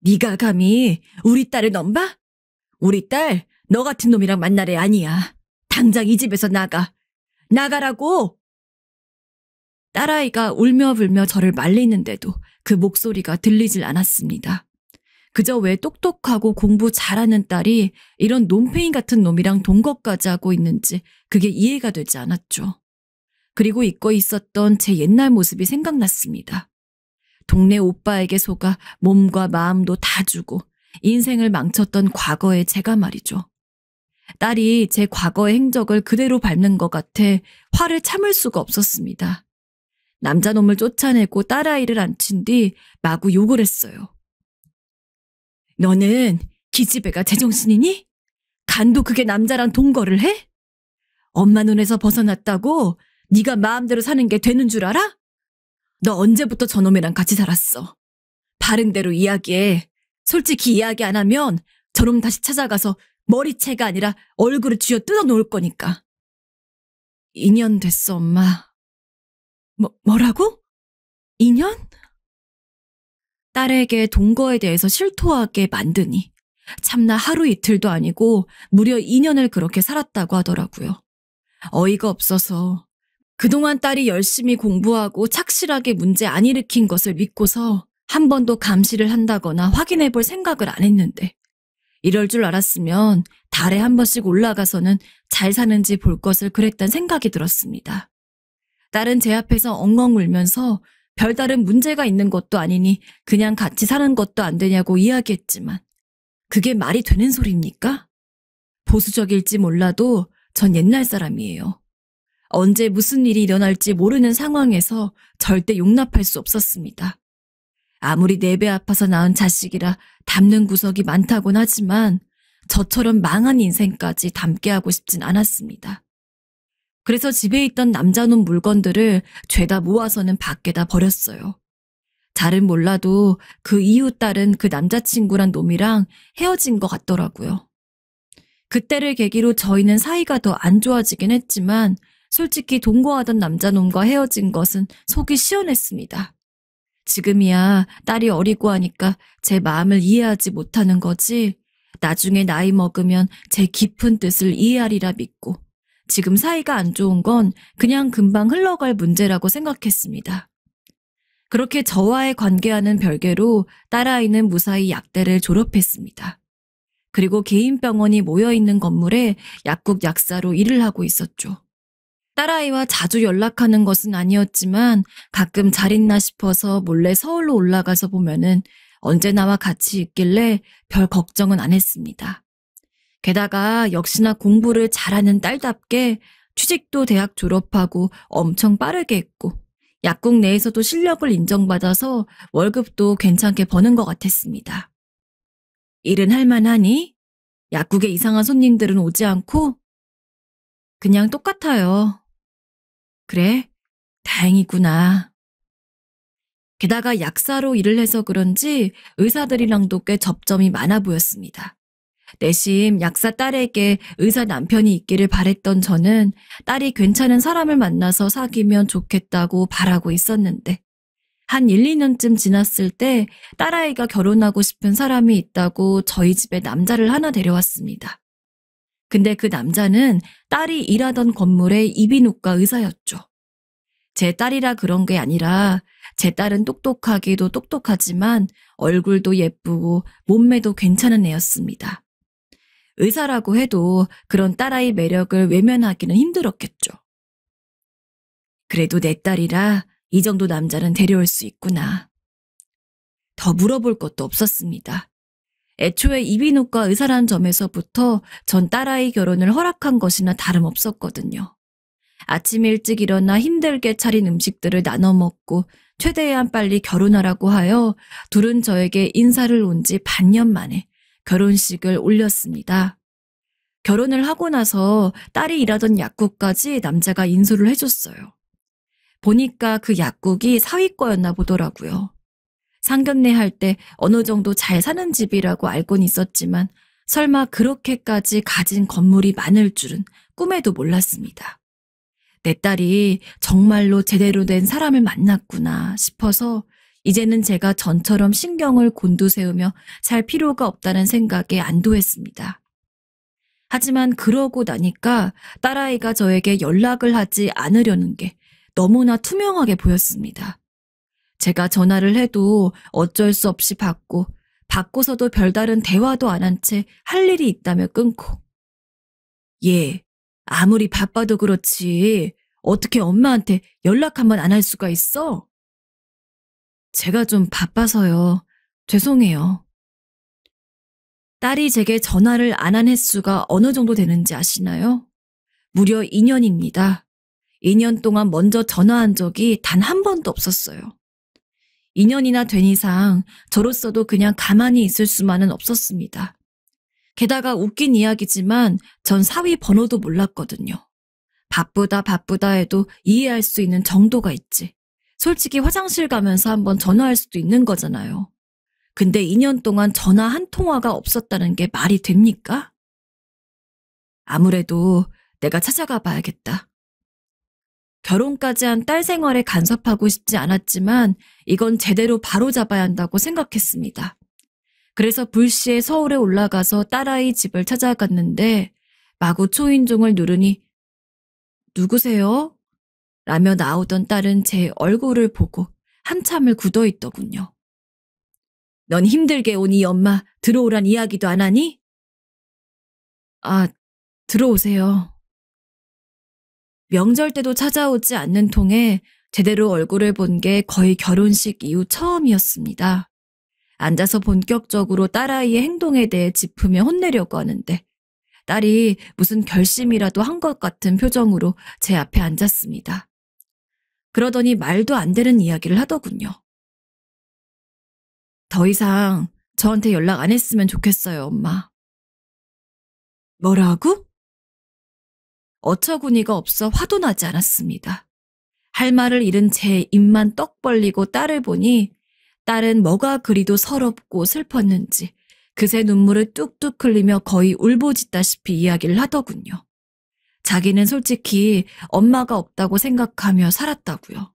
네가 감히 우리 딸을 넘봐? 우리 딸 너 같은 놈이랑 만날 애 아니야. 당장 이 집에서 나가. 나가라고! 딸아이가 울며 불며 저를 말리는데도 그 목소리가 들리질 않았습니다. 그저 왜 똑똑하고 공부 잘하는 딸이 이런 놈팽이 같은 놈이랑 동거까지 하고 있는지 그게 이해가 되지 않았죠. 그리고 잊고 있었던 제 옛날 모습이 생각났습니다. 동네 오빠에게 속아 몸과 마음도 다 주고 인생을 망쳤던 과거의 제가 말이죠. 딸이 제 과거의 행적을 그대로 밟는 것 같아 화를 참을 수가 없었습니다. 남자놈을 쫓아내고 딸아이를 앉힌 뒤 마구 욕을 했어요. 너는 기집애가 제정신이니? 간도 그게 남자랑 동거를 해? 엄마 눈에서 벗어났다고 네가 마음대로 사는 게 되는 줄 알아? 너 언제부터 저놈이랑 같이 살았어? 바른 대로 이야기해. 솔직히 이야기 안 하면 저놈 다시 찾아가서 머리채가 아니라 얼굴을 쥐어 뜯어 놓을 거니까. 2년 됐어, 엄마. 뭐라고? 2년? 딸에게 동거에 대해서 실토하게 만드니 참나 하루 이틀도 아니고 무려 2년을 그렇게 살았다고 하더라고요. 어이가 없어서 그동안 딸이 열심히 공부하고 착실하게 문제 안 일으킨 것을 믿고서 한 번도 감시를 한다거나 확인해 볼 생각을 안 했는데 이럴 줄 알았으면 달에 한 번씩 올라가서는 잘 사는지 볼 것을 그랬단 생각이 들었습니다. 딸은 제 앞에서 엉엉 울면서 별다른 문제가 있는 것도 아니니 그냥 같이 사는 것도 안 되냐고 이야기했지만 그게 말이 되는 소리입니까? 보수적일지 몰라도 전 옛날 사람이에요. 언제 무슨 일이 일어날지 모르는 상황에서 절대 용납할 수 없었습니다. 아무리 4배 아파서 낳은 자식이라 닮는 구석이 많다곤 하지만 저처럼 망한 인생까지 닮게 하고 싶진 않았습니다. 그래서 집에 있던 남자놈 물건들을 죄다 모아서는 밖에다 버렸어요. 잘은 몰라도 그 이후 딸은 그 남자친구란 놈이랑 헤어진 것 같더라고요. 그때를 계기로 저희는 사이가 더 안 좋아지긴 했지만 솔직히 동거하던 남자놈과 헤어진 것은 속이 시원했습니다. 지금이야 딸이 어리고 하니까 제 마음을 이해하지 못하는 거지 나중에 나이 먹으면 제 깊은 뜻을 이해하리라 믿고 지금 사이가 안 좋은 건 그냥 금방 흘러갈 문제라고 생각했습니다. 그렇게 저와의 관계와는 별개로 딸아이는 무사히 약대를 졸업했습니다. 그리고 개인 병원이 모여있는 건물에 약국 약사로 일을 하고 있었죠. 딸아이와 자주 연락하는 것은 아니었지만 가끔 잘 있나 싶어서 몰래 서울로 올라가서 보면은 언제 나와 같이 있길래 별 걱정은 안 했습니다. 게다가 역시나 공부를 잘하는 딸답게 취직도 대학 졸업하고 엄청 빠르게 했고 약국 내에서도 실력을 인정받아서 월급도 괜찮게 버는 것 같았습니다. 일은 할만하니? 약국에 이상한 손님들은 오지 않고? 그냥 똑같아요. 그래? 다행이구나. 게다가 약사로 일을 해서 그런지 의사들이랑도 꽤 접점이 많아 보였습니다. 내심 약사 딸에게 의사 남편이 있기를 바랬던 저는 딸이 괜찮은 사람을 만나서 사귀면 좋겠다고 바라고 있었는데 한 1, 2년쯤 지났을 때 딸아이가 결혼하고 싶은 사람이 있다고 저희 집에 남자를 하나 데려왔습니다. 근데 그 남자는 딸이 일하던 건물의 이비인후과 의사였죠. 제 딸이라 그런 게 아니라 제 딸은 똑똑하기도 똑똑하지만 얼굴도 예쁘고 몸매도 괜찮은 애였습니다. 의사라고 해도 그런 딸아이 매력을 외면하기는 힘들었겠죠. 그래도 내 딸이라 이 정도 남자는 데려올 수 있구나. 더 물어볼 것도 없었습니다. 애초에 이비인후과 의사란 점에서부터 전 딸아이 결혼을 허락한 것이나 다름없었거든요. 아침 일찍 일어나 힘들게 차린 음식들을 나눠 먹고 최대한 빨리 결혼하라고 하여 둘은 저에게 인사를 온 지 반년 만에 결혼식을 올렸습니다. 결혼을 하고 나서 딸이 일하던 약국까지 남자가 인수를 해줬어요. 보니까 그 약국이 사위과였나 보더라고요. 상견례 할 때 어느 정도 잘 사는 집이라고 알고는 있었지만 설마 그렇게까지 가진 건물이 많을 줄은 꿈에도 몰랐습니다. 내 딸이 정말로 제대로 된 사람을 만났구나 싶어서 이제는 제가 전처럼 신경을 곤두세우며 살 필요가 없다는 생각에 안도했습니다. 하지만 그러고 나니까 딸아이가 저에게 연락을 하지 않으려는 게 너무나 투명하게 보였습니다. 제가 전화를 해도 어쩔 수 없이 받고서도 별다른 대화도 안 한 채 할 일이 있다며 끊고. 얘, 아무리 바빠도 그렇지 어떻게 엄마한테 연락 한 번 안 할 수가 있어? 제가 좀 바빠서요. 죄송해요. 딸이 제게 전화를 안 한 횟수가 어느 정도 되는지 아시나요? 무려 2년입니다. 2년 동안 먼저 전화한 적이 단 한 번도 없었어요. 2년이나 된 이상 저로서도 그냥 가만히 있을 수만은 없었습니다. 게다가 웃긴 이야기지만 전 사위 번호도 몰랐거든요. 바쁘다 해도 이해할 수 있는 정도가 있지. 솔직히 화장실 가면서 한번 전화할 수도 있는 거잖아요. 근데 2년 동안 전화 한 통화가 없었다는 게 말이 됩니까? 아무래도 내가 찾아가 봐야겠다. 결혼까지 한 딸 생활에 간섭하고 싶지 않았지만 이건 제대로 바로잡아야 한다고 생각했습니다. 그래서 불시에 서울에 올라가서 딸아이 집을 찾아갔는데 마구 초인종을 누르니 누구세요? 라며 나오던 딸은 제 얼굴을 보고 한참을 굳어있더군요. 넌 힘들게 온 이 엄마 들어오란 이야기도 안 하니? 아, 들어오세요. 명절 때도 찾아오지 않는 통에 제대로 얼굴을 본 게 거의 결혼식 이후 처음이었습니다. 앉아서 본격적으로 딸아이의 행동에 대해 짚으며 혼내려고 하는데 딸이 무슨 결심이라도 한 것 같은 표정으로 제 앞에 앉았습니다. 그러더니 말도 안 되는 이야기를 하더군요. 더 이상 저한테 연락 안 했으면 좋겠어요, 엄마. 뭐라고? 어처구니가 없어 화도 나지 않았습니다. 할 말을 잃은 제 입만 떡 벌리고 딸을 보니 딸은 뭐가 그리도 서럽고 슬펐는지 그새 눈물을 뚝뚝 흘리며 거의 울부짖다시피 이야기를 하더군요. 자기는 솔직히 엄마가 없다고 생각하며 살았다고요.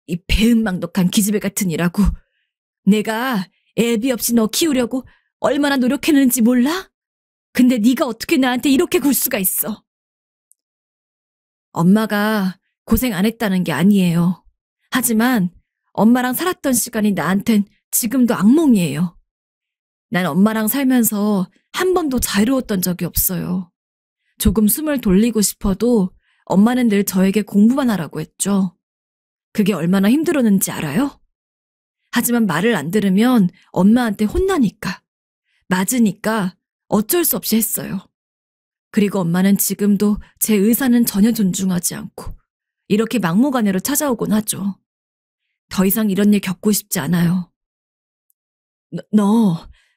이 배은망덕한 기집애 같은 이라고. 내가 애비 없이 너 키우려고 얼마나 노력했는지 몰라? 근데 네가 어떻게 나한테 이렇게 굴 수가 있어? 엄마가 고생 안 했다는 게 아니에요. 하지만 엄마랑 살았던 시간이 나한텐 지금도 악몽이에요. 난 엄마랑 살면서 한 번도 자유로웠던 적이 없어요. 조금 숨을 돌리고 싶어도 엄마는 늘 저에게 공부만 하라고 했죠. 그게 얼마나 힘들었는지 알아요? 하지만 말을 안 들으면 엄마한테 혼나니까, 맞으니까 어쩔 수 없이 했어요. 그리고 엄마는 지금도 제 의사는 전혀 존중하지 않고 이렇게 막무가내로 찾아오곤 하죠. 더 이상 이런 일 겪고 싶지 않아요.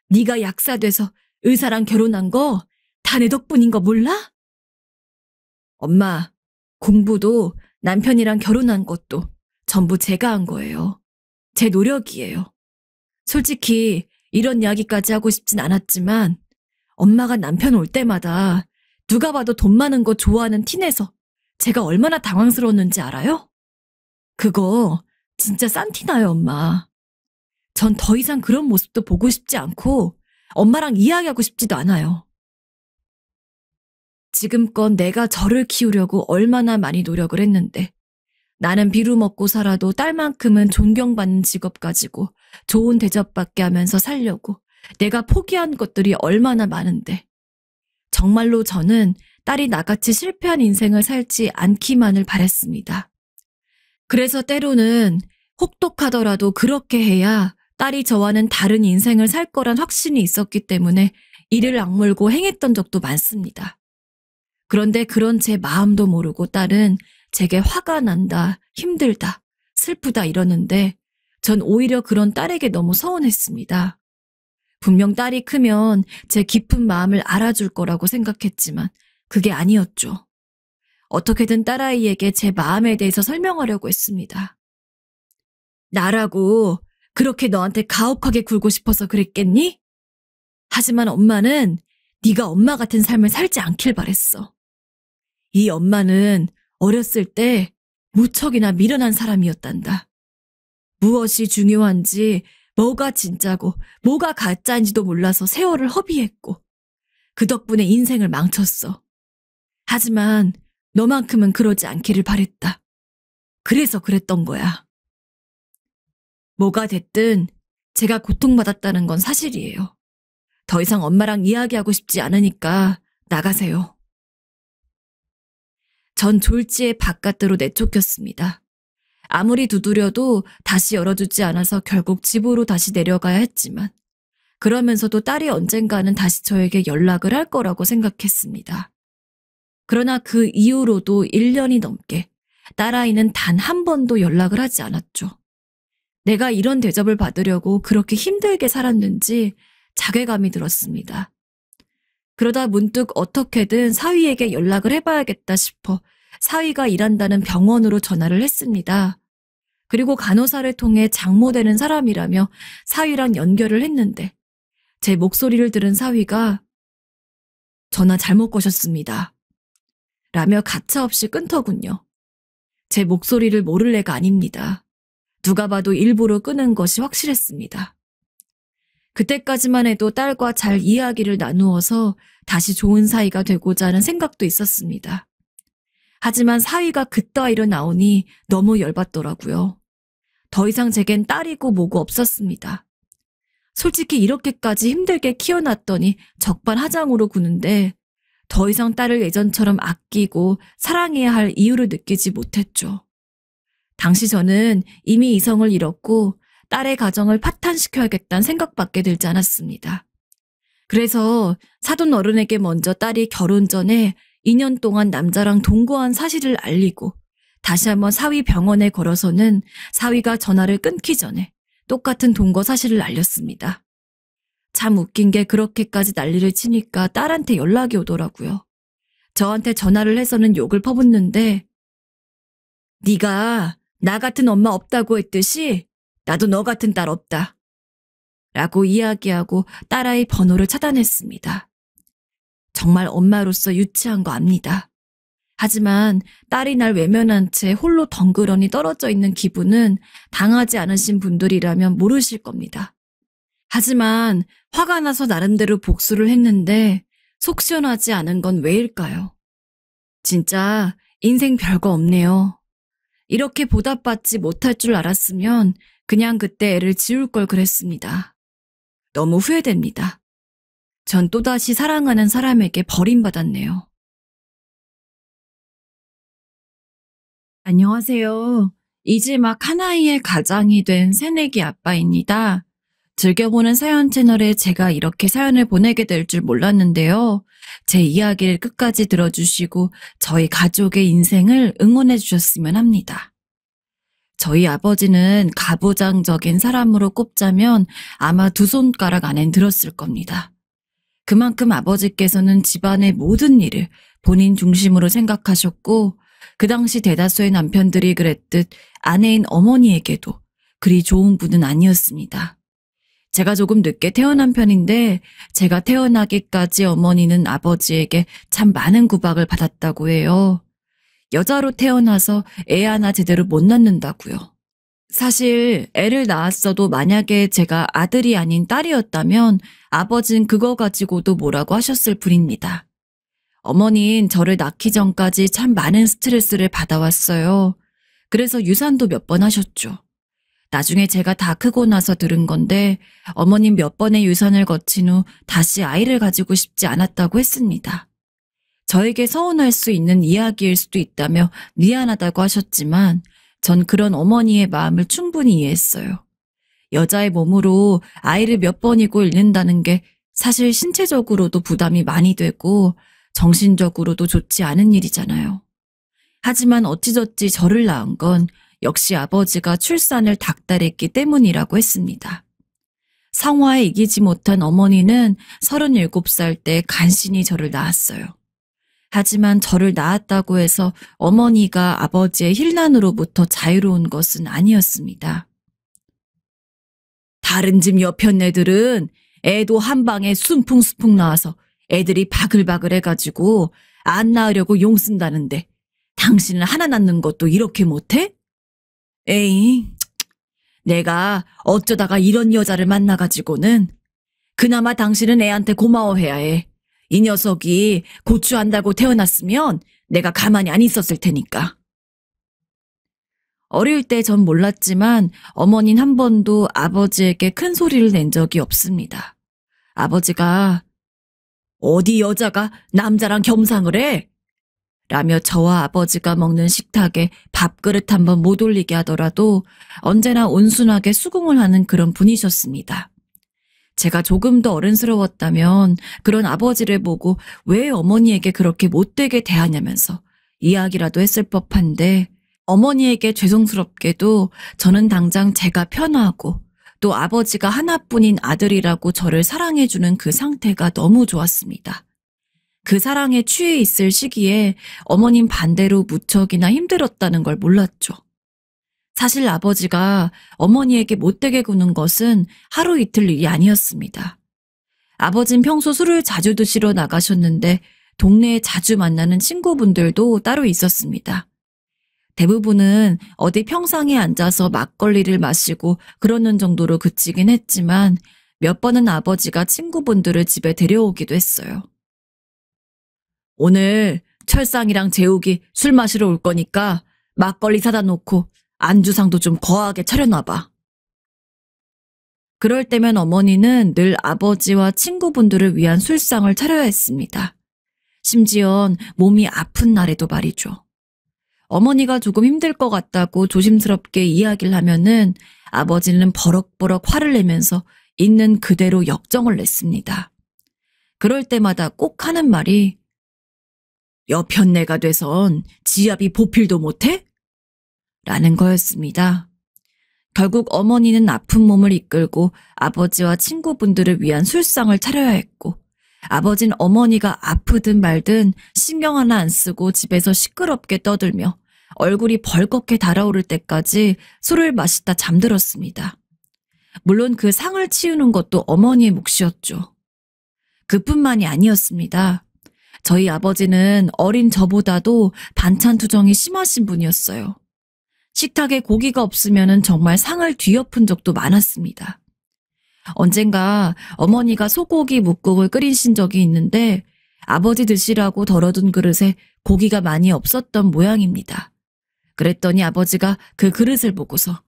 네가 약사 돼서 의사랑 결혼한 거 다 내 덕분인 거 몰라? 엄마, 공부도 남편이랑 결혼한 것도 전부 제가 한 거예요. 제 노력이에요. 솔직히 이런 이야기까지 하고 싶진 않았지만 엄마가 남편 올 때마다 누가 봐도 돈 많은 거 좋아하는 티내서 제가 얼마나 당황스러웠는지 알아요? 그거 진짜 싼티나요, 엄마. 전 더 이상 그런 모습도 보고 싶지 않고 엄마랑 이야기하고 싶지도 않아요. 지금껏 내가 저를 키우려고 얼마나 많이 노력을 했는데 나는 비루 먹고 살아도 딸만큼은 존경받는 직업 가지고 좋은 대접받게 하면서 살려고 내가 포기한 것들이 얼마나 많은데 정말로 저는 딸이 나같이 실패한 인생을 살지 않기만을 바랬습니다. 그래서 때로는 혹독하더라도 그렇게 해야 딸이 저와는 다른 인생을 살 거란 확신이 있었기 때문에 이를 악물고 행했던 적도 많습니다. 그런데 그런 제 마음도 모르고 딸은 제게 화가 난다, 힘들다, 슬프다 이러는데 전 오히려 그런 딸에게 너무 서운했습니다. 분명 딸이 크면 제 깊은 마음을 알아줄 거라고 생각했지만 그게 아니었죠. 어떻게든 딸아이에게 제 마음에 대해서 설명하려고 했습니다. 나라고 그렇게 너한테 가혹하게 굴고 싶어서 그랬겠니? 하지만 엄마는 네가 엄마 같은 삶을 살지 않길 바랬어. 이 엄마는 어렸을 때 무척이나 미련한 사람이었단다. 무엇이 중요한지, 뭐가 진짜고, 뭐가 가짜인지도 몰라서 세월을 허비했고, 그 덕분에 인생을 망쳤어. 하지만 너만큼은 그러지 않기를 바랬다. 그래서 그랬던 거야. 뭐가 됐든 제가 고통받았다는 건 사실이에요. 더 이상 엄마랑 이야기하고 싶지 않으니까 나가세요. 전 졸지에 바깥으로 내쫓겼습니다. 아무리 두드려도 다시 열어주지 않아서 결국 집으로 다시 내려가야 했지만 그러면서도 딸이 언젠가는 다시 저에게 연락을 할 거라고 생각했습니다. 그러나 그 이후로도 1년이 넘게 딸아이는 단 한 번도 연락을 하지 않았죠. 내가 이런 대접을 받으려고 그렇게 힘들게 살았는지 자괴감이 들었습니다. 그러다 문득 어떻게든 사위에게 연락을 해봐야겠다 싶어 사위가 일한다는 병원으로 전화를 했습니다. 그리고 간호사를 통해 장모되는 사람이라며 사위랑 연결을 했는데 제 목소리를 들은 사위가 전화 잘못 거셨습니다. 라며 가차없이 끊더군요. 제 목소리를 모를 애가 아닙니다. 누가 봐도 일부러 끄는 것이 확실했습니다. 그때까지만 해도 딸과 잘 이야기를 나누어서 다시 좋은 사이가 되고자 하는 생각도 있었습니다. 하지만 사위가 그따위로 나오니 너무 열받더라고요. 더 이상 제겐 딸이고 뭐고 없었습니다. 솔직히 이렇게까지 힘들게 키워놨더니 적반하장으로 구는데 더 이상 딸을 예전처럼 아끼고 사랑해야 할 이유를 느끼지 못했죠. 당시 저는 이미 이성을 잃었고 딸의 가정을 파탄시켜야겠다는 생각밖에 들지 않았습니다. 그래서 사돈 어른에게 먼저 딸이 결혼 전에 2년 동안 남자랑 동거한 사실을 알리고 다시 한번 사위 병원에 걸어서는 사위가 전화를 끊기 전에 똑같은 동거 사실을 알렸습니다. 참 웃긴 게 그렇게까지 난리를 치니까 딸한테 연락이 오더라고요. 저한테 전화를 해서는 욕을 퍼붓는데 네가 나 같은 엄마 없다고 했듯이 나도 너 같은 딸 없다. 라고 이야기하고 딸아이 번호를 차단했습니다. 정말 엄마로서 유치한 거 압니다. 하지만 딸이 날 외면한 채 홀로 덩그러니 떨어져 있는 기분은 당하지 않으신 분들이라면 모르실 겁니다. 하지만 화가 나서 나름대로 복수를 했는데 속 시원하지 않은 건 왜일까요? 진짜 인생 별거 없네요. 이렇게 보답받지 못할 줄 알았으면 그냥 그때 애를 지울 걸 그랬습니다. 너무 후회됩니다. 전 또다시 사랑하는 사람에게 버림받았네요. 안녕하세요. 이제 막 하나이의 가장이 된 새내기 아빠입니다. 즐겨보는 사연 채널에 제가 이렇게 사연을 보내게 될 줄 몰랐는데요. 제 이야기를 끝까지 들어주시고 저희 가족의 인생을 응원해 주셨으면 합니다. 저희 아버지는 가부장적인 사람으로 꼽자면 아마 두 손가락 안엔 들었을 겁니다. 그만큼 아버지께서는 집안의 모든 일을 본인 중심으로 생각하셨고 그 당시 대다수의 남편들이 그랬듯 아내인 어머니에게도 그리 좋은 분은 아니었습니다. 제가 조금 늦게 태어난 편인데 제가 태어나기까지 어머니는 아버지에게 참 많은 구박을 받았다고 해요. 여자로 태어나서 애 하나 제대로 못 낳는다고요. 사실 애를 낳았어도 만약에 제가 아들이 아닌 딸이었다면 아버지는 그거 가지고도 뭐라고 하셨을 뿐입니다. 어머니는 저를 낳기 전까지 참 많은 스트레스를 받아왔어요. 그래서 유산도 몇 번 하셨죠. 나중에 제가 다 크고 나서 들은 건데 어머님 몇 번의 유산을 거친 후 다시 아이를 가지고 싶지 않았다고 했습니다. 저에게 서운할 수 있는 이야기일 수도 있다며 미안하다고 하셨지만 전 그런 어머니의 마음을 충분히 이해했어요. 여자의 몸으로 아이를 몇 번이고 잃는다는 게 사실 신체적으로도 부담이 많이 되고 정신적으로도 좋지 않은 일이잖아요. 하지만 어찌저찌 저를 낳은 건 역시 아버지가 출산을 닥달했기 때문이라고 했습니다. 상화에 이기지 못한 어머니는 37살 때 간신히 저를 낳았어요. 하지만 저를 낳았다고 해서 어머니가 아버지의 힐난으로부터 자유로운 것은 아니었습니다. 다른 집 옆편 애들은 애도 한 방에 순풍순풍 나와서 애들이 바글바글 해가지고 안 낳으려고 용 쓴다는데 당신은 하나 낳는 것도 이렇게 못해? 에이, 내가 어쩌다가 이런 여자를 만나가지고는 그나마 당신은 애한테 고마워해야 해. 이 녀석이 고추 안 달고 태어났으면 내가 가만히 안 있었을 테니까. 어릴 때 전 몰랐지만 어머니는 한 번도 아버지에게 큰 소리를 낸 적이 없습니다. 아버지가 어디 여자가 남자랑 겸상을 해? 라며 저와 아버지가 먹는 식탁에 밥그릇 한번 못 올리게 하더라도 언제나 온순하게 수긍을 하는 그런 분이셨습니다. 제가 조금 더 어른스러웠다면 그런 아버지를 보고 왜 어머니에게 그렇게 못되게 대하냐면서 이야기라도 했을 법한데 어머니에게 죄송스럽게도 저는 당장 제가 편하고 또 아버지가 하나뿐인 아들이라고 저를 사랑해주는 그 상태가 너무 좋았습니다. 그 사랑에 취해 있을 시기에 어머님 반대로 무척이나 힘들었다는 걸 몰랐죠. 사실 아버지가 어머니에게 못되게 구는 것은 하루 이틀 일이 아니었습니다. 아버진 평소 술을 자주 드시러 나가셨는데 동네에 자주 만나는 친구분들도 따로 있었습니다. 대부분은 어디 평상에 앉아서 막걸리를 마시고 그러는 정도로 그치긴 했지만 몇 번은 아버지가 친구분들을 집에 데려오기도 했어요. 오늘 철상이랑 재욱이 술 마시러 올 거니까 막걸리 사다 놓고 안주상도 좀 거하게 차려놔봐. 그럴 때면 어머니는 늘 아버지와 친구분들을 위한 술상을 차려야 했습니다. 심지어 몸이 아픈 날에도 말이죠. 어머니가 조금 힘들 것 같다고 조심스럽게 이야기를 하면은 아버지는 버럭버럭 화를 내면서 있는 그대로 역정을 냈습니다. 그럴 때마다 꼭 하는 말이 여편네가 돼선 지압이 보필도 못해? 라는 거였습니다. 결국 어머니는 아픈 몸을 이끌고 아버지와 친구분들을 위한 술상을 차려야 했고 아버진 어머니가 아프든 말든 신경 하나 안 쓰고 집에서 시끄럽게 떠들며 얼굴이 벌겋게 달아오를 때까지 술을 마시다 잠들었습니다. 물론 그 상을 치우는 것도 어머니의 몫이었죠. 그뿐만이 아니었습니다. 저희 아버지는 어린 저보다도 반찬 투정이 심하신 분이었어요. 식탁에 고기가 없으면 정말 상을 뒤엎은 적도 많았습니다. 언젠가 어머니가 소고기 뭇국을 끓이신 적이 있는데 아버지 드시라고 덜어둔 그릇에 고기가 많이 없었던 모양입니다. 그랬더니 아버지가 그 그릇을 보고서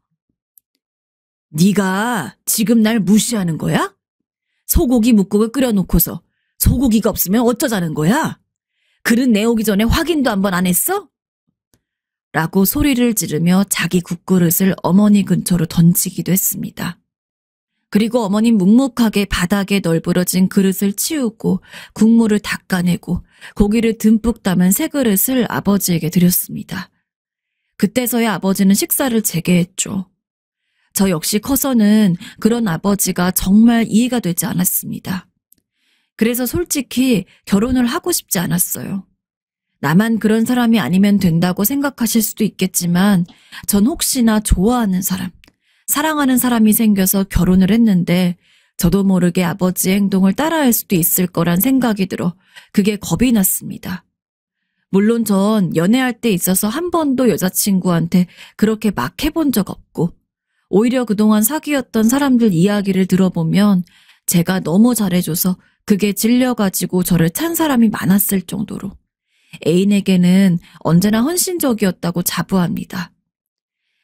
네가 지금 날 무시하는 거야? 소고기 묵국을 끓여놓고서 소고기가 없으면 어쩌자는 거야? 그릇 내오기 전에 확인도 한번 안 했어? 라고 소리를 지르며 자기 국그릇을 어머니 근처로 던지기도 했습니다. 그리고 어머님 묵묵하게 바닥에 널브러진 그릇을 치우고 국물을 닦아내고 고기를 듬뿍 담은 새 그릇을 아버지에게 드렸습니다. 그때서야 아버지는 식사를 재개했죠. 저 역시 커서는 그런 아버지가 정말 이해가 되지 않았습니다. 그래서 솔직히 결혼을 하고 싶지 않았어요. 나만 그런 사람이 아니면 된다고 생각하실 수도 있겠지만 전 혹시나 좋아하는 사람, 사랑하는 사람이 생겨서 결혼을 했는데 저도 모르게 아버지의 행동을 따라할 수도 있을 거란 생각이 들어 그게 겁이 났습니다. 물론 전 연애할 때 있어서 한 번도 여자친구한테 그렇게 막 해본 적 없고 오히려 그동안 사귀었던 사람들 이야기를 들어보면 제가 너무 잘해줘서 그게 질려가지고 저를 찬 사람이 많았을 정도로 애인에게는 언제나 헌신적이었다고 자부합니다.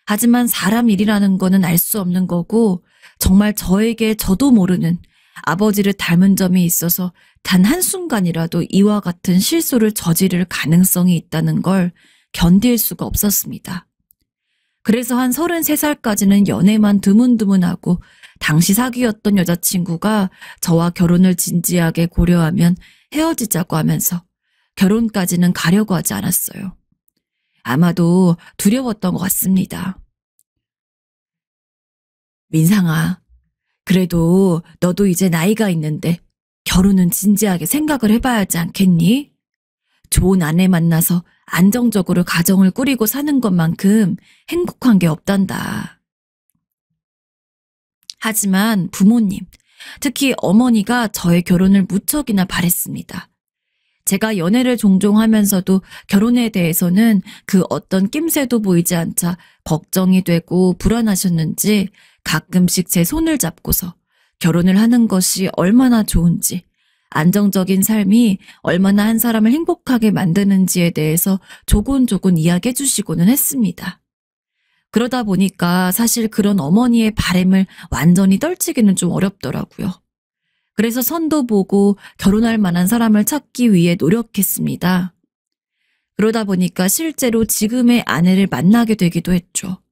하지만 사람 일이라는 거는 알 수 없는 거고 정말 저에게 저도 모르는 아버지를 닮은 점이 있어서 단 한순간이라도 이와 같은 실수를 저지를 가능성이 있다는 걸 견딜 수가 없었습니다. 그래서 한 33살까지는 연애만 드문드문하고 당시 사귀었던 여자친구가 저와 결혼을 진지하게 고려하면 헤어지자고 하면서 결혼까지는 가려고 하지 않았어요. 아마도 두려웠던 것 같습니다. 민상아, 그래도 너도 이제 나이가 있는데 결혼은 진지하게 생각을 해봐야 하지 않겠니? 좋은 아내 만나서 안정적으로 가정을 꾸리고 사는 것만큼 행복한 게 없단다. 하지만 부모님, 특히 어머니가 저의 결혼을 무척이나 바랬습니다. 제가 연애를 종종 하면서도 결혼에 대해서는 그 어떤 낌새도 보이지 않자 걱정이 되고 불안하셨는지 가끔씩 제 손을 잡고서 결혼을 하는 것이 얼마나 좋은지, 안정적인 삶이 얼마나 한 사람을 행복하게 만드는지에 대해서 조곤조곤 이야기해 주시고는 했습니다. 그러다 보니까 사실 그런 어머니의 바램을 완전히 떨치기는 좀 어렵더라고요. 그래서 선도 보고 결혼할 만한 사람을 찾기 위해 노력했습니다. 그러다 보니까 실제로 지금의 아내를 만나게 되기도 했죠.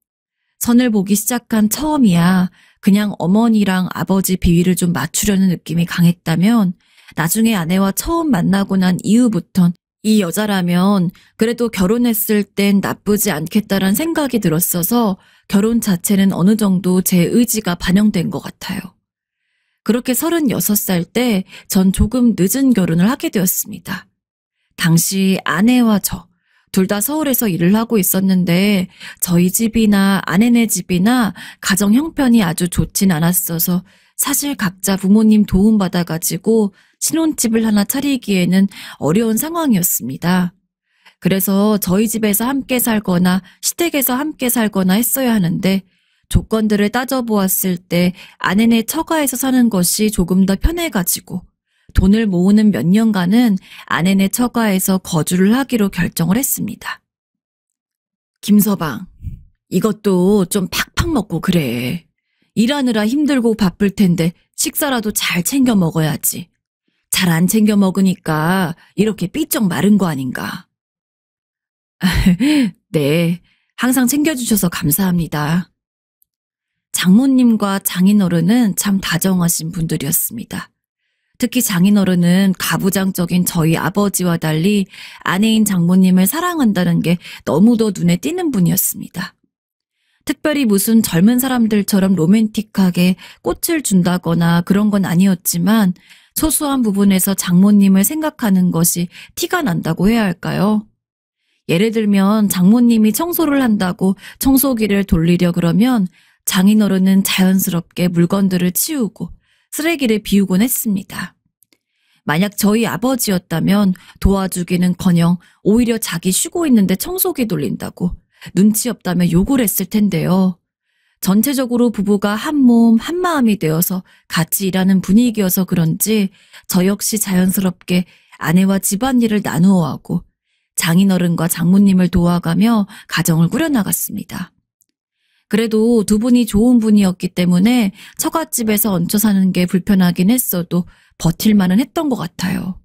선을 보기 시작한 처음이야 그냥 어머니랑 아버지 비위를 좀 맞추려는 느낌이 강했다면 나중에 아내와 처음 만나고 난 이후부턴 이 여자라면 그래도 결혼했을 땐 나쁘지 않겠다란 생각이 들었어서 결혼 자체는 어느 정도 제 의지가 반영된 것 같아요. 그렇게 36살 때 전 조금 늦은 결혼을 하게 되었습니다. 당시 아내와 저, 둘 다 서울에서 일을 하고 있었는데 저희 집이나 아내네 집이나 가정 형편이 아주 좋진 않았어서 사실 각자 부모님 도움받아가지고 신혼집을 하나 차리기에는 어려운 상황이었습니다. 그래서 저희 집에서 함께 살거나 시댁에서 함께 살거나 했어야 하는데 조건들을 따져보았을 때 아내네 처가에서 사는 것이 조금 더 편해가지고 돈을 모으는 몇 년간은 아내네 처가에서 거주를 하기로 결정을 했습니다. 김서방, 이것도 좀 팍팍 먹고 그래. 일하느라 힘들고 바쁠 텐데 식사라도 잘 챙겨 먹어야지. 잘 안 챙겨 먹으니까 이렇게 삐쩍 마른 거 아닌가. 네, 항상 챙겨주셔서 감사합니다. 장모님과 장인어른은 참 다정하신 분들이었습니다. 특히 장인어른은 가부장적인 저희 아버지와 달리 아내인 장모님을 사랑한다는 게 너무도 눈에 띄는 분이었습니다. 특별히 무슨 젊은 사람들처럼 로맨틱하게 꽃을 준다거나 그런 건 아니었지만 소소한 부분에서 장모님을 생각하는 것이 티가 난다고 해야 할까요? 예를 들면 장모님이 청소를 한다고 청소기를 돌리려 그러면 장인어른은 자연스럽게 물건들을 치우고 쓰레기를 비우곤 했습니다. 만약 저희 아버지였다면 도와주기는커녕 오히려 자기 쉬고 있는데 청소기 돌린다고 눈치 없다며 욕을 했을 텐데요. 전체적으로 부부가 한 몸 한마음이 되어서 같이 일하는 분위기여서 그런지 저 역시 자연스럽게 아내와 집안일을 나누어 하고 장인어른과 장모님을 도와가며 가정을 꾸려나갔습니다. 그래도 두 분이 좋은 분이었기 때문에 처갓집에서 얹혀 사는 게 불편하긴 했어도 버틸만은 했던 것 같아요.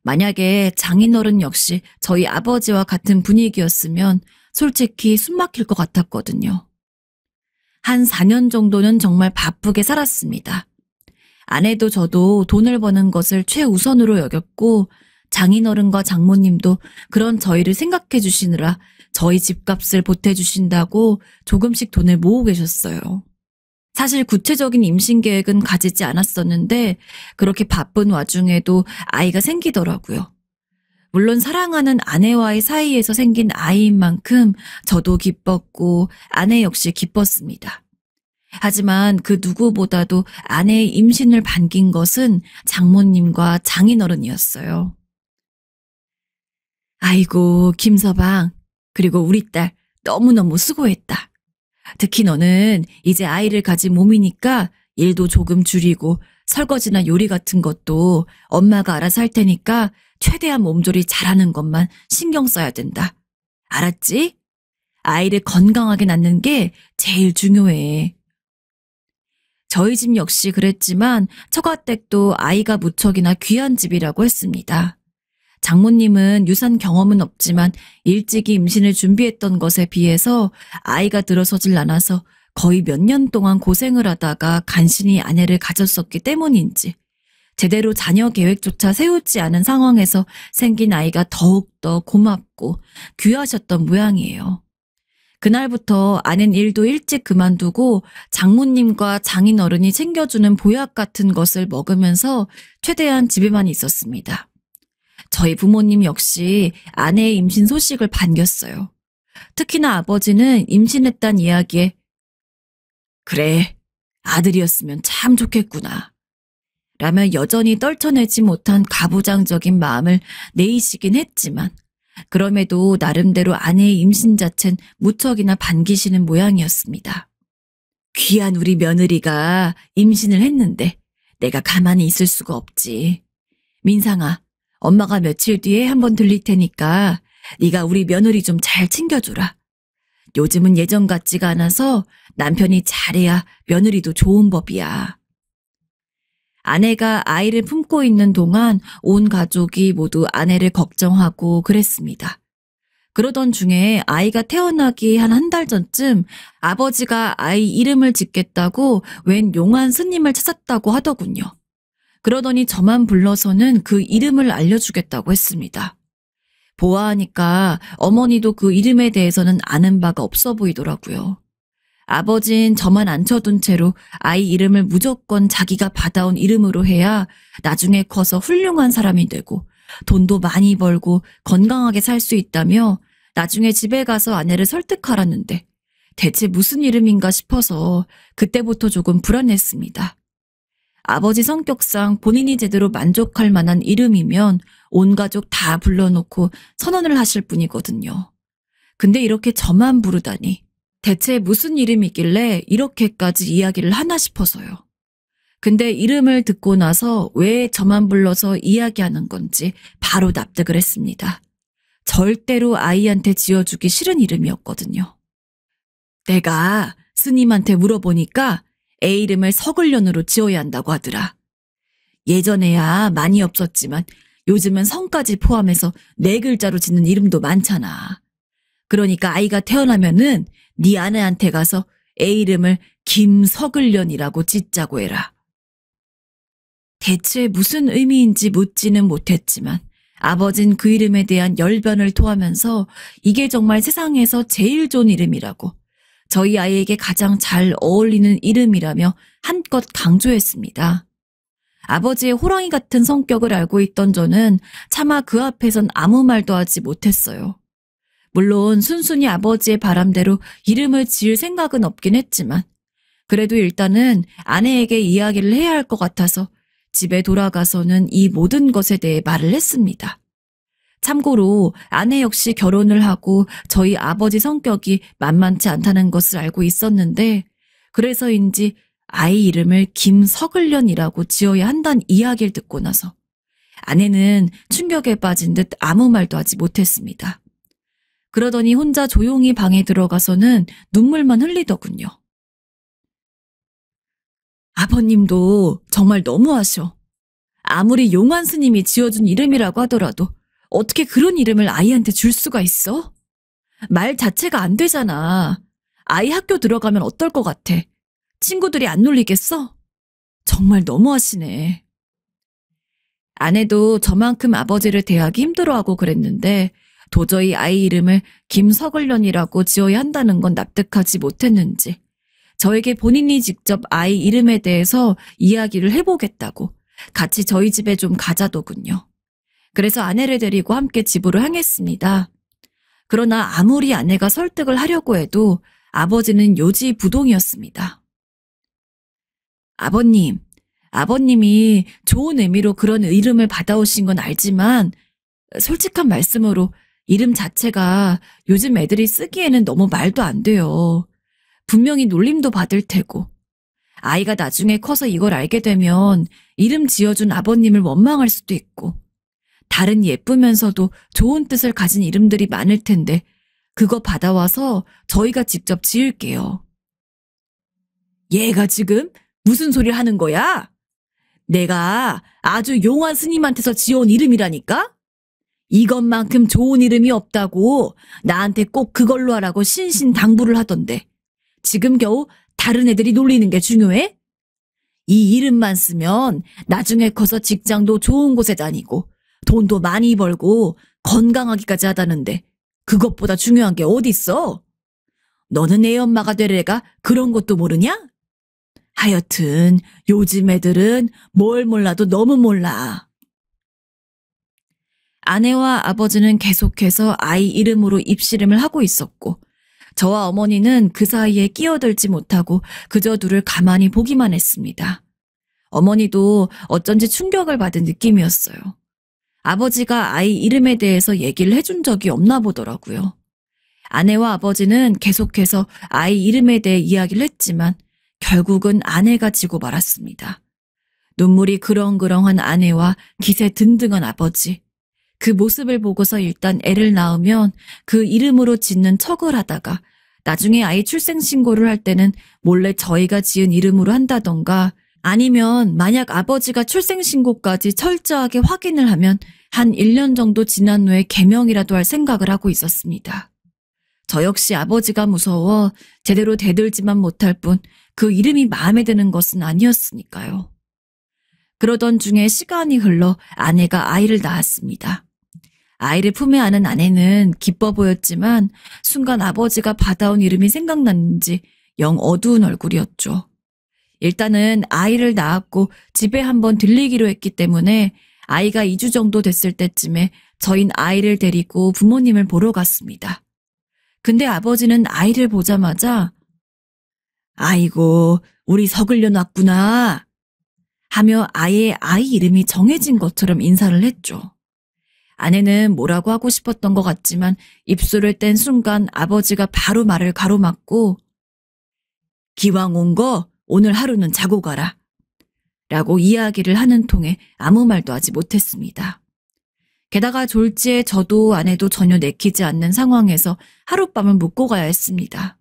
만약에 장인어른 역시 저희 아버지와 같은 분위기였으면 솔직히 숨 막힐 것 같았거든요. 한 4년 정도는 정말 바쁘게 살았습니다. 아내도 저도 돈을 버는 것을 최우선으로 여겼고 장인어른과 장모님도 그런 저희를 생각해 주시느라 저희 집값을 보태주신다고 조금씩 돈을 모으고 계셨어요. 사실 구체적인 임신 계획은 가지지 않았었는데 그렇게 바쁜 와중에도 아이가 생기더라고요. 물론 사랑하는 아내와의 사이에서 생긴 아이인 만큼 저도 기뻤고 아내 역시 기뻤습니다. 하지만 그 누구보다도 아내의 임신을 반긴 것은 장모님과 장인어른이었어요. 아이고, 김서방, 그리고 우리 딸 너무너무 수고했다. 특히 너는 이제 아이를 가진 몸이니까 일도 조금 줄이고 설거지나 요리 같은 것도 엄마가 알아서 할 테니까 최대한 몸조리 잘하는 것만 신경 써야 된다. 알았지? 아이를 건강하게 낳는 게 제일 중요해. 저희 집 역시 그랬지만 처가댁도 아이가 무척이나 귀한 집이라고 했습니다. 장모님은 유산 경험은 없지만 일찍이 임신을 준비했던 것에 비해서 아이가 들어서질 않아서 거의 몇 년 동안 고생을 하다가 간신히 아내를 가졌었기 때문인지 제대로 자녀 계획조차 세우지 않은 상황에서 생긴 아이가 더욱더 고맙고 귀하셨던 모양이에요. 그날부터 아내는 일도 일찍 그만두고 장모님과 장인어른이 챙겨주는 보약 같은 것을 먹으면서 최대한 집에만 있었습니다. 저희 부모님 역시 아내의 임신 소식을 반겼어요. 특히나 아버지는 임신했단 이야기에 그래, 아들이었으면 참 좋겠구나 라며 여전히 떨쳐내지 못한 가부장적인 마음을 내이시긴 했지만 그럼에도 나름대로 아내의 임신 자체는 무척이나 반기시는 모양이었습니다. 귀한 우리 며느리가 임신을 했는데 내가 가만히 있을 수가 없지. 민상아, 엄마가 며칠 뒤에 한번 들릴 테니까 네가 우리 며느리 좀 잘 챙겨줘라. 요즘은 예전 같지가 않아서 남편이 잘해야 며느리도 좋은 법이야. 아내가 아이를 품고 있는 동안 온 가족이 모두 아내를 걱정하고 그랬습니다. 그러던 중에 아이가 태어나기 한 달 전쯤 아버지가 아이 이름을 짓겠다고 웬 용한 스님을 찾았다고 하더군요. 그러더니 저만 불러서는 그 이름을 알려주겠다고 했습니다. 보아하니까 어머니도 그 이름에 대해서는 아는 바가 없어 보이더라고요. 아버진 저만 앉혀둔 채로 아이 이름을 무조건 자기가 받아온 이름으로 해야 나중에 커서 훌륭한 사람이 되고 돈도 많이 벌고 건강하게 살 수 있다며 나중에 집에 가서 아내를 설득하라는데 대체 무슨 이름인가 싶어서 그때부터 조금 불안했습니다. 아버지 성격상 본인이 제대로 만족할 만한 이름이면 온 가족 다 불러놓고 선언을 하실 분이거든요. 근데 이렇게 저만 부르다니 대체 무슨 이름이길래 이렇게까지 이야기를 하나 싶어서요. 근데 이름을 듣고 나서 왜 저만 불러서 이야기하는 건지 바로 납득을 했습니다. 절대로 아이한테 지어주기 싫은 이름이었거든요. 내가 스님한테 물어보니까 애 이름을 서글련으로 지어야 한다고 하더라. 예전에야 많이 없었지만 요즘은 성까지 포함해서 4글자로 짓는 이름도 많잖아. 그러니까 아이가 태어나면은 네 아내한테 가서 애 이름을 김서글련이라고 짓자고 해라. 대체 무슨 의미인지 묻지는 못했지만 아버진 그 이름에 대한 열변을 토하면서 이게 정말 세상에서 제일 좋은 이름이라고 저희 아이에게 가장 잘 어울리는 이름이라며 한껏 강조했습니다. 아버지의 호랑이 같은 성격을 알고 있던 저는 차마 그 앞에선 아무 말도 하지 못했어요. 물론 순순히 아버지의 바람대로 이름을 지을 생각은 없긴 했지만 그래도 일단은 아내에게 이야기를 해야 할 것 같아서 집에 돌아가서는 이 모든 것에 대해 말을 했습니다. 참고로 아내 역시 결혼을 하고 저희 아버지 성격이 만만치 않다는 것을 알고 있었는데 그래서인지 아이 이름을 김서글련이라고 지어야 한다는 이야기를 듣고 나서 아내는 충격에 빠진 듯 아무 말도 하지 못했습니다. 그러더니 혼자 조용히 방에 들어가서는 눈물만 흘리더군요. 아버님도 정말 너무하셔. 아무리 용환 스님이 지어준 이름이라고 하더라도 어떻게 그런 이름을 아이한테 줄 수가 있어? 말 자체가 안 되잖아. 아이 학교 들어가면 어떨 것 같아? 친구들이 안 놀리겠어? 정말 너무하시네. 아내도 저만큼 아버지를 대하기 힘들어하고 그랬는데 도저히 아이 이름을 김석을련이라고 지어야 한다는 건 납득하지 못했는지 저에게 본인이 직접 아이 이름에 대해서 이야기를 해보겠다고 같이 저희 집에 좀 가자더군요. 그래서 아내를 데리고 함께 집으로 향했습니다. 그러나 아무리 아내가 설득을 하려고 해도 아버지는 요지부동이었습니다. 아버님이 좋은 의미로 그런 이름을 받아오신 건 알지만 솔직한 말씀으로 이름 자체가 요즘 애들이 쓰기에는 너무 말도 안 돼요. 분명히 놀림도 받을 테고 아이가 나중에 커서 이걸 알게 되면 이름 지어준 아버님을 원망할 수도 있고 다른 예쁘면서도 좋은 뜻을 가진 이름들이 많을 텐데 그거 받아와서 저희가 직접 지을게요. 얘가 지금 무슨 소리를 하는 거야? 내가 아주 용환 스님한테서 지어온 이름이라니까? 이것만큼 좋은 이름이 없다고 나한테 꼭 그걸로 하라고 신신당부를 하던데 지금 겨우 다른 애들이 놀리는 게 중요해? 이 이름만 쓰면 나중에 커서 직장도 좋은 곳에 다니고 돈도 많이 벌고 건강하기까지 하다는데 그것보다 중요한 게 어딨어? 너는 애 엄마가 될 애가 그런 것도 모르냐? 하여튼 요즘 애들은 뭘 몰라도 너무 몰라. 아내와 아버지는 계속해서 아이 이름으로 입씨름을 하고 있었고 저와 어머니는 그 사이에 끼어들지 못하고 그저 둘을 가만히 보기만 했습니다. 어머니도 어쩐지 충격을 받은 느낌이었어요. 아버지가 아이 이름에 대해서 얘기를 해준 적이 없나 보더라고요. 아내와 아버지는 계속해서 아이 이름에 대해 이야기를 했지만 결국은 아내가 지고 말았습니다. 눈물이 그렁그렁한 아내와 기세 등등한 아버지. 그 모습을 보고서 일단 애를 낳으면 그 이름으로 짓는 척을 하다가 나중에 아이 출생신고를 할 때는 몰래 저희가 지은 이름으로 한다던가 아니면 만약 아버지가 출생신고까지 철저하게 확인을 하면 한 1년 정도 지난 후에 개명이라도 할 생각을 하고 있었습니다. 저 역시 아버지가 무서워 제대로 대들지만 못할 뿐 그 이름이 마음에 드는 것은 아니었으니까요. 그러던 중에 시간이 흘러 아내가 아이를 낳았습니다. 아이를 품에 안은 아내는 기뻐 보였지만 순간 아버지가 받아온 이름이 생각났는지 영 어두운 얼굴이었죠. 일단은 아이를 낳았고 집에 한번 들리기로 했기 때문에 아이가 2주 정도 됐을 때쯤에 저흰 아이를 데리고 부모님을 보러 갔습니다. 근데 아버지는 아이를 보자마자 아이고 우리 석을련 왔구나 하며 아예 아이 이름이 정해진 것처럼 인사를 했죠. 아내는 뭐라고 하고 싶었던 것 같지만 입술을 뗀 순간 아버지가 바로 말을 가로막고 기왕 온 거 오늘 하루는 자고 가라 라고 이야기를 하는 통에 아무 말도 하지 못했습니다. 게다가 졸지에 저도 아내도 전혀 내키지 않는 상황에서 하룻밤을 묵고 가야 했습니다.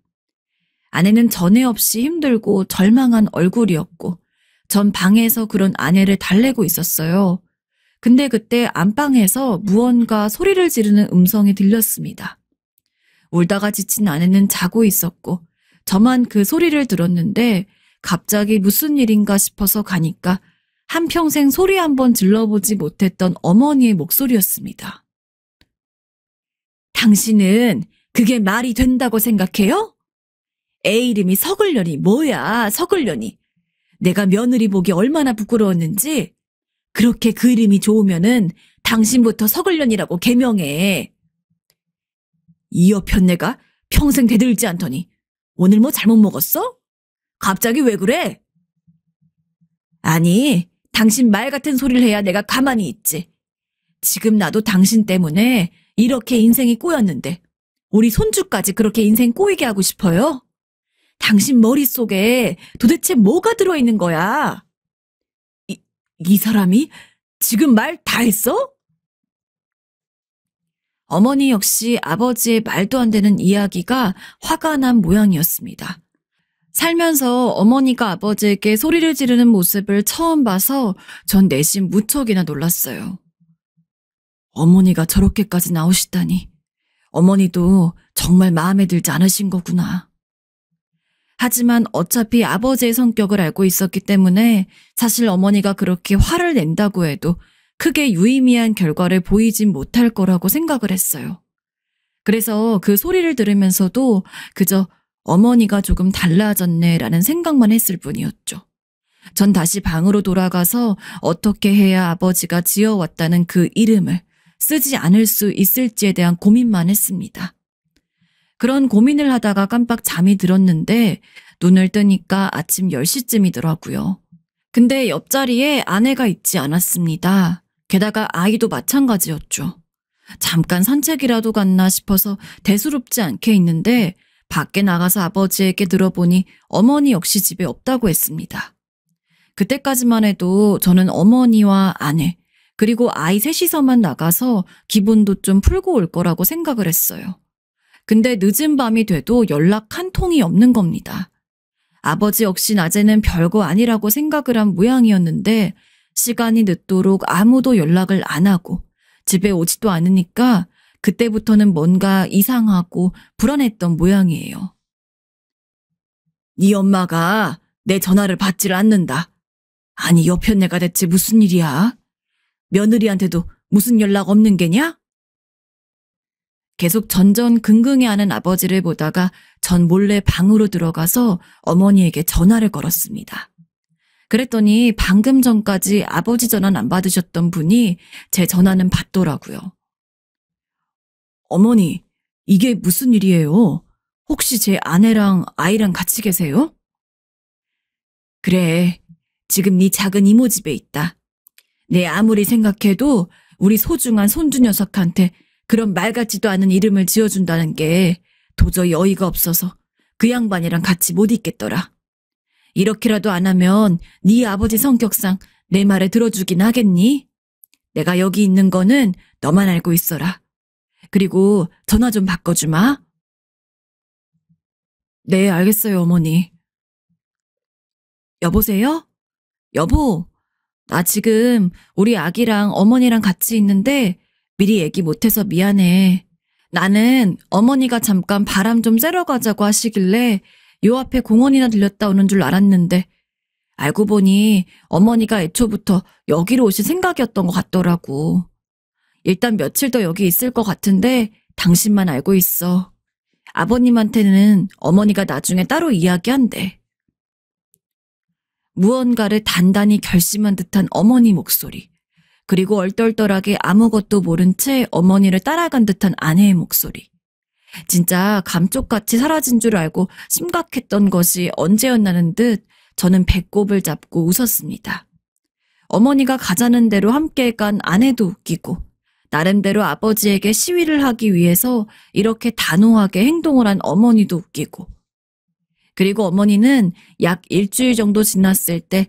아내는 전에 없이 힘들고 절망한 얼굴이었고 전 방에서 그런 아내를 달래고 있었어요. 근데 그때 안방에서 무언가 소리를 지르는 음성이 들렸습니다. 울다가 지친 아내는 자고 있었고 저만 그 소리를 들었는데 갑자기 무슨 일인가 싶어서 가니까 한평생 소리 한번 질러보지 못했던 어머니의 목소리였습니다. 당신은 그게 말이 된다고 생각해요? 애 이름이 석을련이 뭐야, 석을련이. 내가 며느리 보기 얼마나 부끄러웠는지 그렇게 그 이름이 좋으면은 당신부터 석을련이라고 개명해. 이 여편 내가 평생 대들지 않더니 오늘 뭐 잘못 먹었어? 갑자기 왜 그래? 아니, 당신 말 같은 소리를 해야 내가 가만히 있지. 지금 나도 당신 때문에 이렇게 인생이 꼬였는데 우리 손주까지 그렇게 인생 꼬이게 하고 싶어요? 당신 머릿속에 도대체 뭐가 들어있는 거야? 이 사람이 지금 말 다 했어? 어머니 역시 아버지의 말도 안 되는 이야기가 화가 난 모양이었습니다. 살면서 어머니가 아버지에게 소리를 지르는 모습을 처음 봐서 전 내심 무척이나 놀랐어요. 어머니가 저렇게까지 나오시다니. 어머니도 정말 마음에 들지 않으신 거구나. 하지만 어차피 아버지의 성격을 알고 있었기 때문에 사실 어머니가 그렇게 화를 낸다고 해도 크게 유의미한 결과를 보이진 못할 거라고 생각을 했어요. 그래서 그 소리를 들으면서도 그저 어머니가 조금 달라졌네라는 생각만 했을 뿐이었죠. 전 다시 방으로 돌아가서 어떻게 해야 아버지가 지어왔다는 그 이름을 쓰지 않을 수 있을지에 대한 고민만 했습니다. 그런 고민을 하다가 깜빡 잠이 들었는데 눈을 뜨니까 아침 10시쯤이더라고요. 근데 옆자리에 아내가 있지 않았습니다. 게다가 아이도 마찬가지였죠. 잠깐 산책이라도 갔나 싶어서 대수롭지 않게 있는데 밖에 나가서 아버지에게 들어보니 어머니 역시 집에 없다고 했습니다. 그때까지만 해도 저는 어머니와 아내 그리고 아이 셋이서만 나가서 기분도 좀 풀고 올 거라고 생각을 했어요. 근데 늦은 밤이 돼도 연락 한 통이 없는 겁니다. 아버지 역시 낮에는 별거 아니라고 생각을 한 모양이었는데 시간이 늦도록 아무도 연락을 안 하고 집에 오지도 않으니까 그때부터는 뭔가 이상하고 불안했던 모양이에요. 네 엄마가 내 전화를 받지를 않는다. 아니 여편네가 대체 무슨 일이야? 며느리한테도 무슨 연락 없는 게냐? 계속 전전긍긍해하는 아버지를 보다가 전 몰래 방으로 들어가서 어머니에게 전화를 걸었습니다. 그랬더니 방금 전까지 아버지 전화는 안 받으셨던 분이 제 전화는 받더라고요. 어머니, 이게 무슨 일이에요? 혹시 제 아내랑 아이랑 같이 계세요? 그래, 지금 네 작은 이모 집에 있다. 내 아무리 생각해도 우리 소중한 손주 녀석한테 그런 말 같지도 않은 이름을 지어준다는 게 도저히 어이가 없어서 그 양반이랑 같이 못 있겠더라. 이렇게라도 안 하면 네 아버지 성격상 내 말에 들어주긴 하겠니? 내가 여기 있는 거는 너만 알고 있어라. 그리고 전화 좀 바꿔주마. 네, 알겠어요, 어머니. 여보세요? 여보, 나 지금 우리 아기랑 어머니랑 같이 있는데 미리 얘기 못해서 미안해. 나는 어머니가 잠깐 바람 좀 쐬러 가자고 하시길래 요 앞에 공원이나 들렸다 오는 줄 알았는데 알고 보니 어머니가 애초부터 여기로 오실 생각이었던 것 같더라고. 일단 며칠 더 여기 있을 것 같은데 당신만 알고 있어. 아버님한테는 어머니가 나중에 따로 이야기한대. 무언가를 단단히 결심한 듯한 어머니 목소리. 그리고 얼떨떨하게 아무것도 모른 채 어머니를 따라간 듯한 아내의 목소리. 진짜 감쪽같이 사라진 줄 알고 심각했던 것이 언제였나는 듯 저는 배꼽을 잡고 웃었습니다. 어머니가 가자는 대로 함께 간 아내도 웃기고 나름대로 아버지에게 시위를 하기 위해서 이렇게 단호하게 행동을 한 어머니도 웃기고 그리고 어머니는 약 일주일 정도 지났을 때